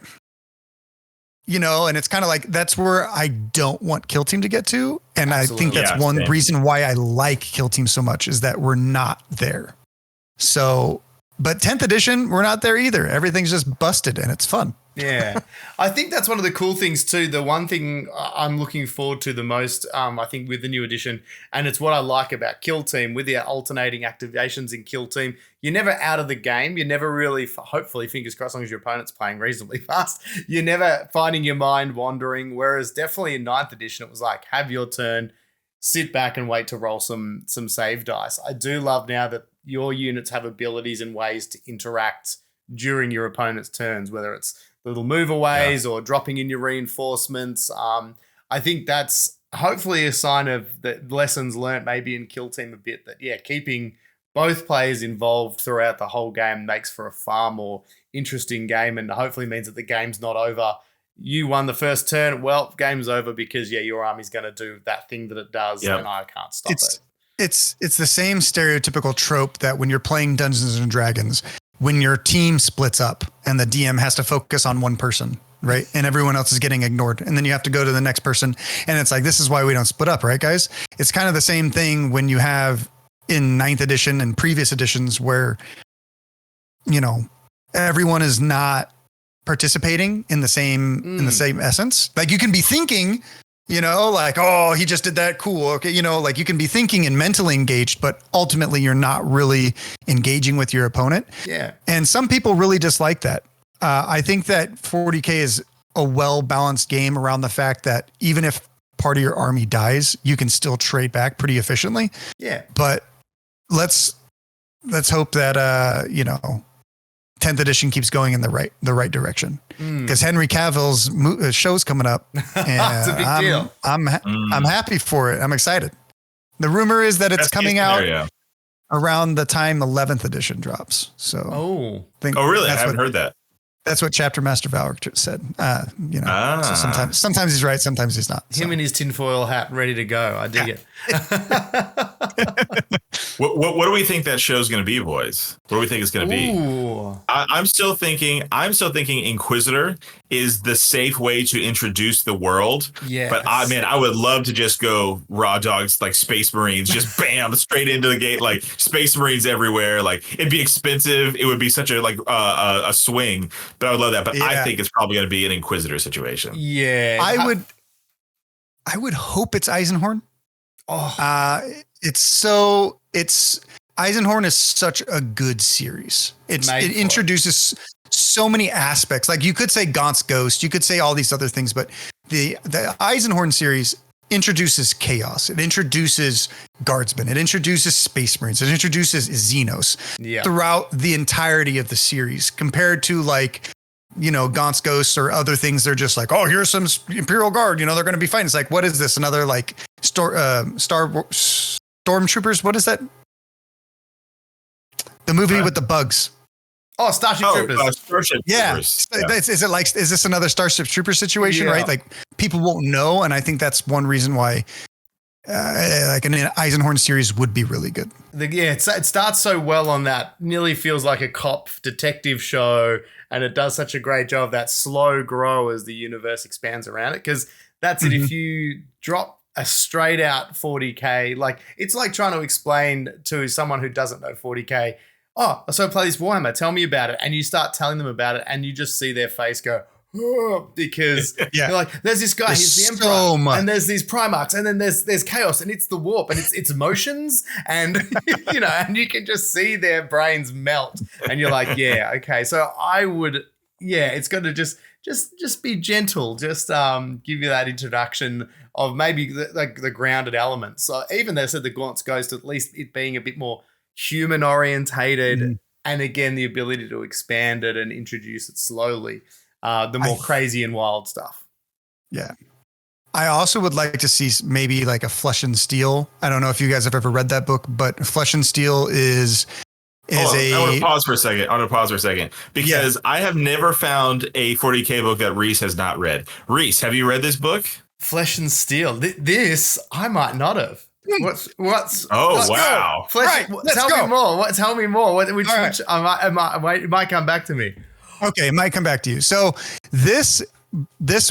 and it's kind of like, that's where I don't want Kill Team to get to. And absolutely. I think that's one reason why I like Kill Team so much is that we're not there. So, but 10th edition, we're not there either. Everything's just busted and it's fun. Yeah. I think that's one of the cool things too. The one thing I'm looking forward to the most, I think with the new edition, and it's what I like about Kill Team with the alternating activations in Kill Team, you're never out of the game. You're never really, hopefully, fingers crossed, as long as your opponent's playing reasonably fast, you're never finding your mind wandering. Whereas definitely in 9th edition, it was like, have your turn, sit back and wait to roll some save dice. I do love now that your units have abilities and ways to interact during your opponent's turns, whether it's little moveaways or dropping in your reinforcements. I think that's hopefully a sign of the lessons learned maybe in Kill Team a bit that, keeping both players involved throughout the whole game makes for a far more interesting game and hopefully means that the game's not over. You won the first turn. Well, game's over because, your army's going to do that thing that it does and I can't stop it. It's the same stereotypical trope that when you're playing Dungeons and Dragons, when your team splits up and the DM has to focus on one person, right? And everyone else is getting ignored. And then you have to go to the next person. And it's like, this is why we don't split up, right, guys? It's kind of the same thing when you have in 9th edition and previous editions where, everyone is not participating in the same essence. Like you can be thinking, like, oh, he just did that. Cool. Okay. Like you can be thinking and mentally engaged, but ultimately you're not really engaging with your opponent. Yeah. And some people really dislike that. I think that 40K is a well-balanced game around the fact that even if part of your army dies, you can still trade back pretty efficiently. Yeah. But let's hope that, 10th edition keeps going in the right direction because Henry Cavill's show's coming up. And it's a big deal. I'm happy for it. I'm excited. The rumor is that it's coming out around the time 11th edition drops. So, really? I haven't heard that. That's what Chapter Master Valor said. So sometimes he's right, sometimes he's not. Him in his tinfoil hat, ready to go. I dig it. What do we think that show's going to be, boys? What do we think it's going to be? I'm still thinking Inquisitor is the safe way to introduce the world. Yeah. But I would love to just go raw dogs like Space Marines, just bam, straight into the gate, like Space Marines everywhere. Like it'd be expensive. It would be such a a swing, but I would love that. But I think it's probably going to be an Inquisitor situation. Yeah. I would hope it's Eisenhorn. Eisenhorn is such a good series. It introduces so many aspects. Like you could say Gaunt's Ghost, you could say all these other things, but the Eisenhorn series introduces chaos. It introduces guardsmen. It introduces space marines. It introduces Xenos throughout the entirety of the series compared to Gaunt's Ghosts or other things. They're just like, oh, here's some Imperial Guard, they're going to be fighting. It's like, what is this? Another Stormtroopers. What is that? The movie with the bugs. Oh, Starship Troopers. Starship Troopers. Is this another Starship Trooper situation, right? Like people won't know. And I think that's one reason why an Eisenhorn series would be really good. It starts so well on that. Nearly feels like a cop detective show. And it does such a great job of that slow grow as the universe expands around it. Because that's it. If you drop a straight out 40K, it's like trying to explain to someone who doesn't know 40K, oh, so I play this Warhammer, tell me about it. And you start telling them about it and you just see their face go, because Yeah. they're like, there's this guy, There's he's the so emperor, much. and there's these Primarchs, and then there's chaos, and it's the warp, and it's emotions, and you know, and you can just see their brains melt, and you're like, yeah, okay. So I would, yeah, it's got to just be gentle, just give you that introduction of maybe the grounded elements. So even they said the Gaunt's Ghost, at least it being a bit more human orientated, and again the ability to expand it and introduce it slowly. The more crazy and wild stuff. Yeah. I also would like to see maybe like a Flesh and Steel. I don't know if you guys have ever read that book, but Flesh and Steel is I want to pause for a second because I have never found a 40K book that Rhys has not read. Rhys, have you read this book? Flesh and Steel. This I might not have. What's wow. Flesh, right, tell me more. Tell me more. Which I might, it might come back to me. Okay, it might come back to you. So this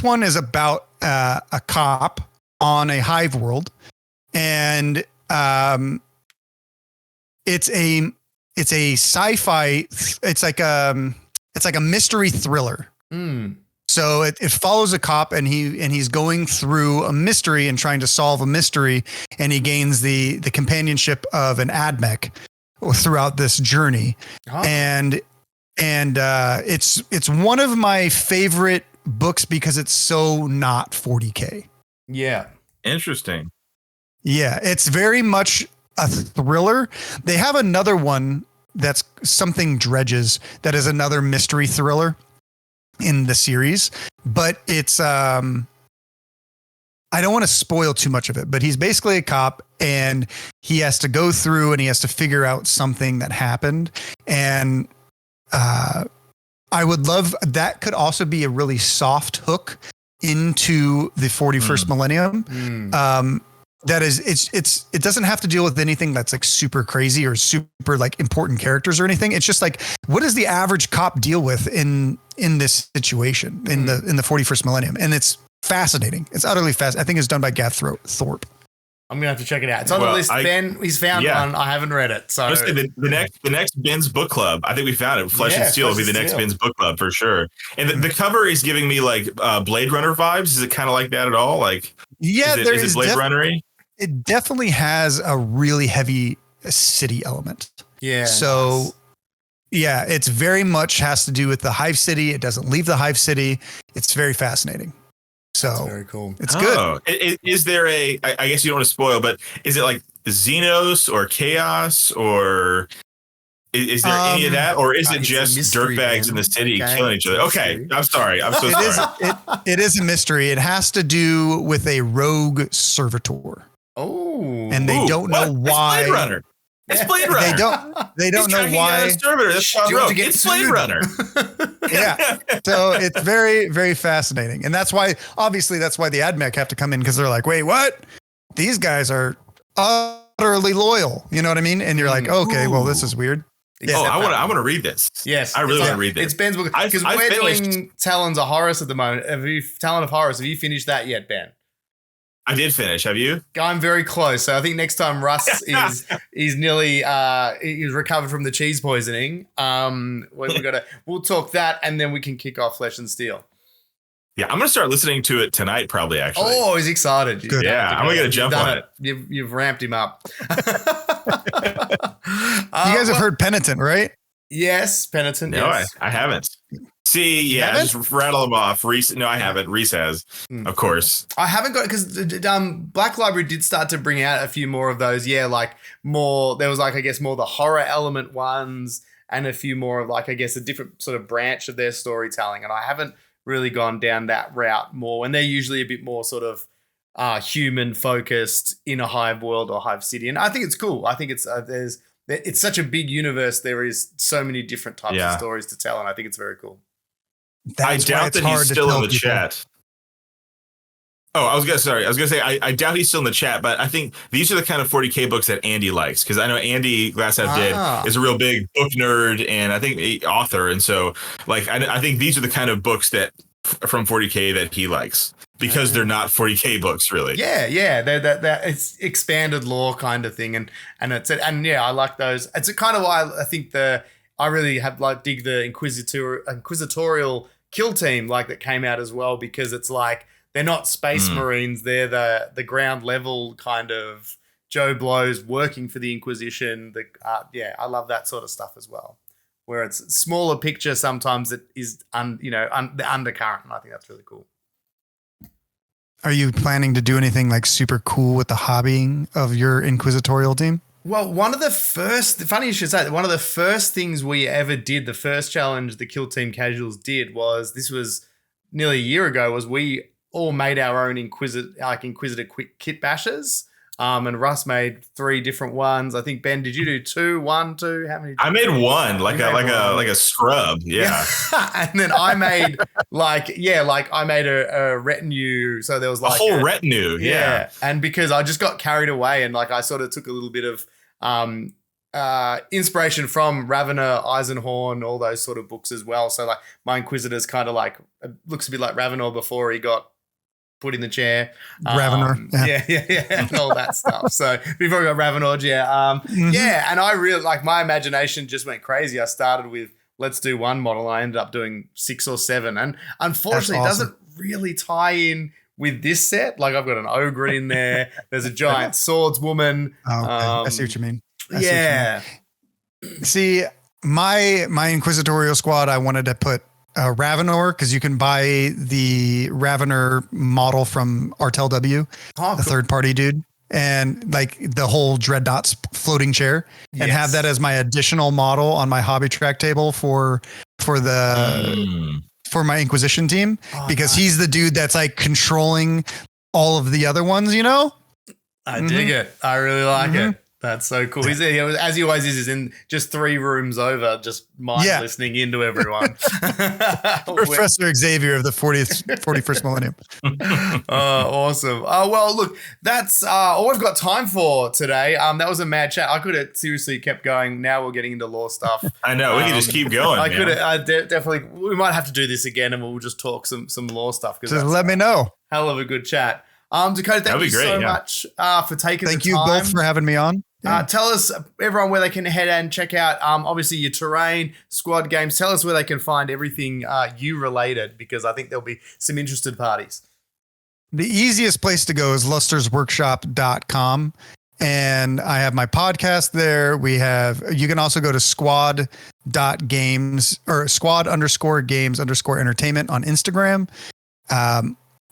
one is about a cop on a hive world, and it's a sci-fi. It's like a mystery thriller. So it follows a cop, and he's going through a mystery and trying to solve a mystery, and he gains the companionship of an admech throughout this journey, and it's one of my favorite books because it's so not 40K. Yeah. Interesting. Yeah, it's very much a thriller. They have another one that's Something Dredges that is another mystery thriller in the series, but it's I don't want to spoil too much of it, but he's basically a cop and he has to go through and he has to figure out something that happened. And I would love that. Could also be a really soft hook into the 41st millennium. That is, it doesn't have to deal with anything that's like super crazy or super like important characters or anything. It's just like, what does the average cop deal with in this situation in the 41st millennium? And it's fascinating. It's utterly fascinating. I think it's done by Gav Thorpe. I'm gonna have to check it out. It's on the list. Ben, he's found one. I haven't read it. So the next Ben's book club. I think we found it. Flesh and Steel will be the next Ben's book club for sure. And the cover is giving me like Blade Runner vibes. Is it kind of like that at all? Like, is it Blade Runner-y? It definitely has a really heavy city element. Yeah. So yeah, it's very much has to do with the Hive City. It doesn't leave the Hive City. It's very fascinating. So that's very cool. It's good. Is there I guess you don't want to spoil, but is it like Xenos or Chaos or is there any of that? Or is it just dirtbags in the city killing each other? Okay. I'm sorry. I'm so sorry. It is a mystery. It has to do with a rogue servitor. Oh. And they don't know why. It's Blade Runner. It's Blade Runner. They don't know why. It's Blade Runner. Yeah. So it's very, very fascinating. And that's why the AdMech have to come in because they're like, wait, what? These guys are utterly loyal. You know what I mean? And you're like, okay, well, this is weird. Yeah. I want to read this. Yes. I really want to read this. It's Ben's book. Because we're doing Talons of Horus at the moment. Talon of Horus, have you finished that yet, Ben? I did finish. Have you? I'm very close. So I think next time Russ is nearly he's recovered from the cheese poisoning. We'll talk that and then we can kick off Flesh and Steel. Yeah, I'm gonna start listening to it tonight, probably. Actually. Oh, he's excited. Good. Yeah, I'm gonna jump on it. You've ramped him up. You guys have heard Penitent, right? Yes, Penitent. No, yes. I haven't. See, yeah, just rattle them off. Rhys, no, I haven't. Rhys has, of course. I haven't got it because Black Library did start to bring out a few more of those. Yeah, like more. There was like I guess more the horror element ones, and a few more of like I guess a different sort of branch of their storytelling. And I haven't really gone down that route more. And they're usually a bit more sort of human focused in a hive world or hive city. And I think it's cool. I think it's it's such a big universe. There is so many different types of stories to tell, and I think it's very cool. That's I doubt that he's still in the chat. Oh, I was gonna say I doubt he's still in the chat, but I think these are the kind of 40K books that Andy likes because I know Andy Glasshouse Dead is a real big book nerd and I think author, and so like I think these are the kind of books that from 40K that he likes because they're not 40K books really. Yeah, they're it's expanded lore kind of thing, and I like those. It's kind of why I think I really have dig the inquisitorial Kill Team like that came out as well, because it's like they're not Space Marines, they're the ground level kind of Joe Blows working for the Inquisition. I love that sort of stuff as well, where it's smaller picture sometimes that is the undercurrent, and I think that's really cool. Are you planning to do anything like super cool with the hobbying of your inquisitorial team? Well, funny you should say that, one of the first things we ever did, the first challenge the Kill Team Casuals did this was nearly a year ago, was we all made our own Inquisitor quick kit bashes. And Russ made 3 different ones. I think, Ben, did you do 2, 1, 2? How many? I made one, like a scrub. Yeah. And then I made I made a retinue. So there was like a whole retinue. Yeah. And because I just got carried away, and like I sort of took a little bit of inspiration from Ravener, Eisenhorn, all those sort of books as well. So like my Inquisitor's kind of like, looks a bit like Ravenor before he got put in the chair. Ravenor. Yeah. And all that stuff. So before we got Ravenor, and I really, like, my imagination just went crazy. I started with, let's do 1 model. I ended up doing 6 or 7. And unfortunately, it doesn't really tie in with this set. Like, I've got an ogre in there. There's a giant swordswoman. Oh, okay. I see what you mean. See, my inquisitorial squad, I wanted to put Ravenor, because you can buy the Ravener model from RTLW, the third-party dude, and like the whole Dreadnought's floating chair, and have that as my additional model on my hobby track table for my Inquisition team, because he's the dude that's like controlling all of the other ones, I dig it. I really like it. That's so cool. He's as he always is in just 3 rooms over, just listening into everyone. Professor Xavier of the 41st millennium. Awesome. Well, look, that's all we've got time for today. That was a mad chat. I could have seriously kept going. Now we're getting into lore stuff. I know. We can just keep going. I could have definitely. We might have to do this again, and we'll just talk some lore stuff. Just let me know. Hell of a good chat. Dakotah, thank you so much for taking the time. Thank you both for having me on. Tell us, everyone, where they can head and check out, obviously, your terrain, squad games. Tell us where they can find everything you related, because I think there'll be some interested parties. The easiest place to go is lustersworkshop.com. And I have my podcast there. You can also go to squad.games or squad_games_entertainment on Instagram.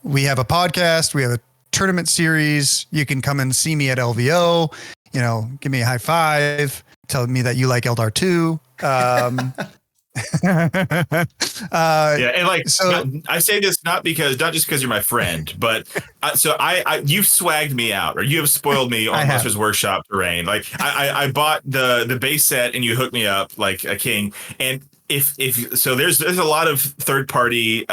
We have a podcast. We have a tournament series. You can come and see me at LVO. Give me a high five. Tell me that you like Eldar 2. And I say this not just because you're my friend, but you've swagged me out, or you have spoiled me on Luster's Workshop terrain. Like I bought the base set, and you hooked me up like a king. And if so, there's a lot of third party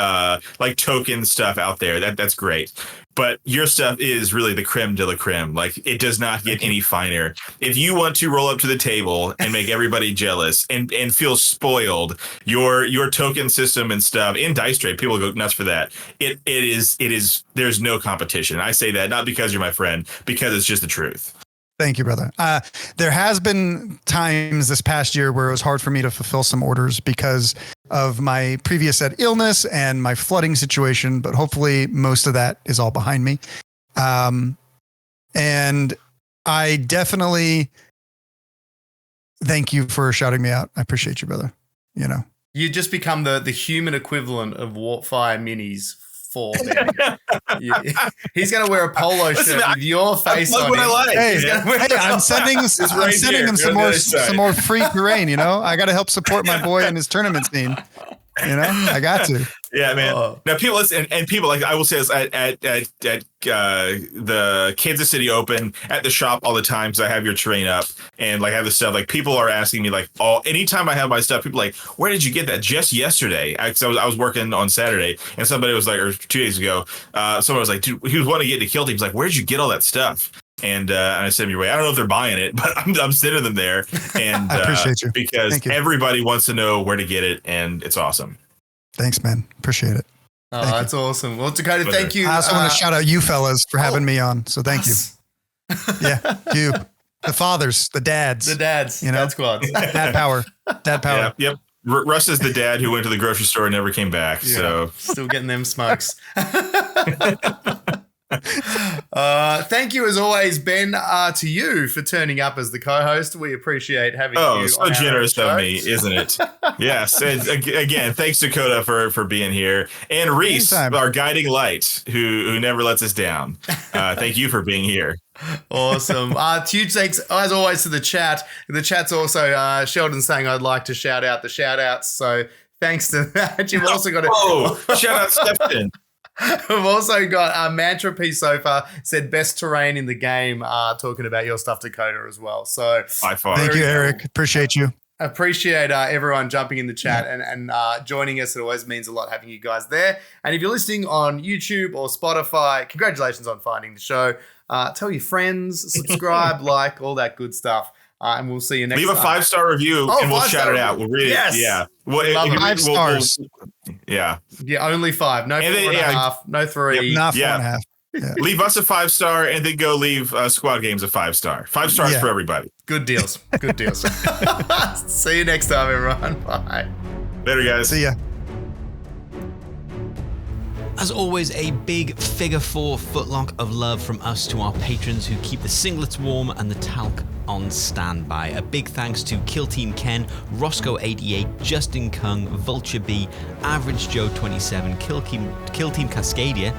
like token stuff out there. That's great. But your stuff is really the creme de la creme. Like, it does not get any finer. If you want to roll up to the table and make everybody jealous and feel spoiled, your token system and stuff in Dice Trade, people go nuts for that. It is. There's no competition. I say that not because you're my friend, because it's just the truth. Thank you, brother. There has been times this past year where it was hard for me to fulfill some orders because of my previous illness and my flooding situation, but hopefully most of that is all behind me. And I definitely thank you for shouting me out. I appreciate you, brother. You just become the human equivalent of Warpfire minis. He's going to wear a polo shirt with your face on it. I'm sending him some more free terrain. I got to help support my boy in his tournament scene. I got to. Yeah, man. Now, people listen, and people, like I will say this at the Kansas City Open, at the shop all the time, because I have your terrain up and like have the stuff. Like, people are asking me anytime I have my stuff, people are like, where did you get that? Just yesterday, I was working on Saturday, and somebody was like, or 2 days ago, someone was like, dude, he was wanting to get into Kill Team. He's like, where did you get all that stuff? And I sent them your way. I don't know if they're buying it, but I'm sending them there. And I appreciate you, because everybody wants to know where to get it, and it's awesome. Thanks, man. Appreciate it. Oh, that's awesome. Well, Dakotah, thank you. I also want to shout out you fellas for having me on. So thank you. Yeah, you, the fathers, the dads, Dad squads. Dad power. Yep. Russ is the dad who went to the grocery store and never came back. Yeah, So still getting them smokes. Thank you as always, Ben, to you for turning up as the co-host. We appreciate having you. Oh, so on generous our of show. me, isn't it? Yes. And again, thanks Dakotah for being here, and Rhys, Anytime. our guiding light, who never lets us down. Thank you for being here. Awesome. Huge thanks, as always, to the chat. The chat's also Sheldon saying I'd like to shout out the shout outs. So thanks to that. You've also got Shout out Stephen. We've also got Mantra P Sofa said best terrain in the game, talking about your stuff, Dakotah, as well. So By far. Thank you, Eric. Appreciate you. appreciate everyone jumping in the chat and joining us. It always means a lot having you guys there. And if you're listening on YouTube or Spotify, congratulations on finding the show. Tell your friends, subscribe, like, all that good stuff. And we'll see you next time. Leave a 5-star review and we'll shout it out. We'll read it. Yes. Yeah. Love it. 5 stars. Yeah. Yeah, only 5. No 4.5. No 3. Not 4.5. Yeah. Yeah. Leave us a 5-star and then go leave Squad Games a 5-star. 5 stars for everybody. Good deals. Good deals. See you next time, everyone. Bye. Later, guys. See ya. As always, a big figure 4 footlock of love from us to our patrons who keep the singlets warm and the talc on standby. A big thanks to Kill Team Ken, Roscoe88, Justin Kung, Vulture B, Average Joe 27, Kill Team Cascadia,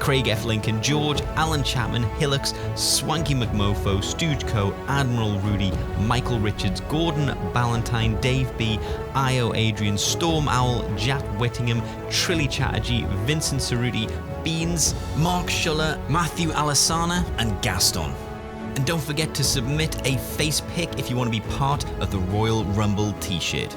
Craig F. Lincoln, George, Alan Chapman, Hillocks, Swanky McMofo, Stooge Co, Admiral Rudy, Michael Richards, Gordon Ballantyne, Dave B, Io Adrian, Storm Owl, Jack Whittingham, Trilly Chatterjee, Vincent Cerruti, Beans, Mark Schuller, Matthew Alessana, and Gaston. And don't forget to submit a face pic if you want to be part of the Royal Rumble t-shirt.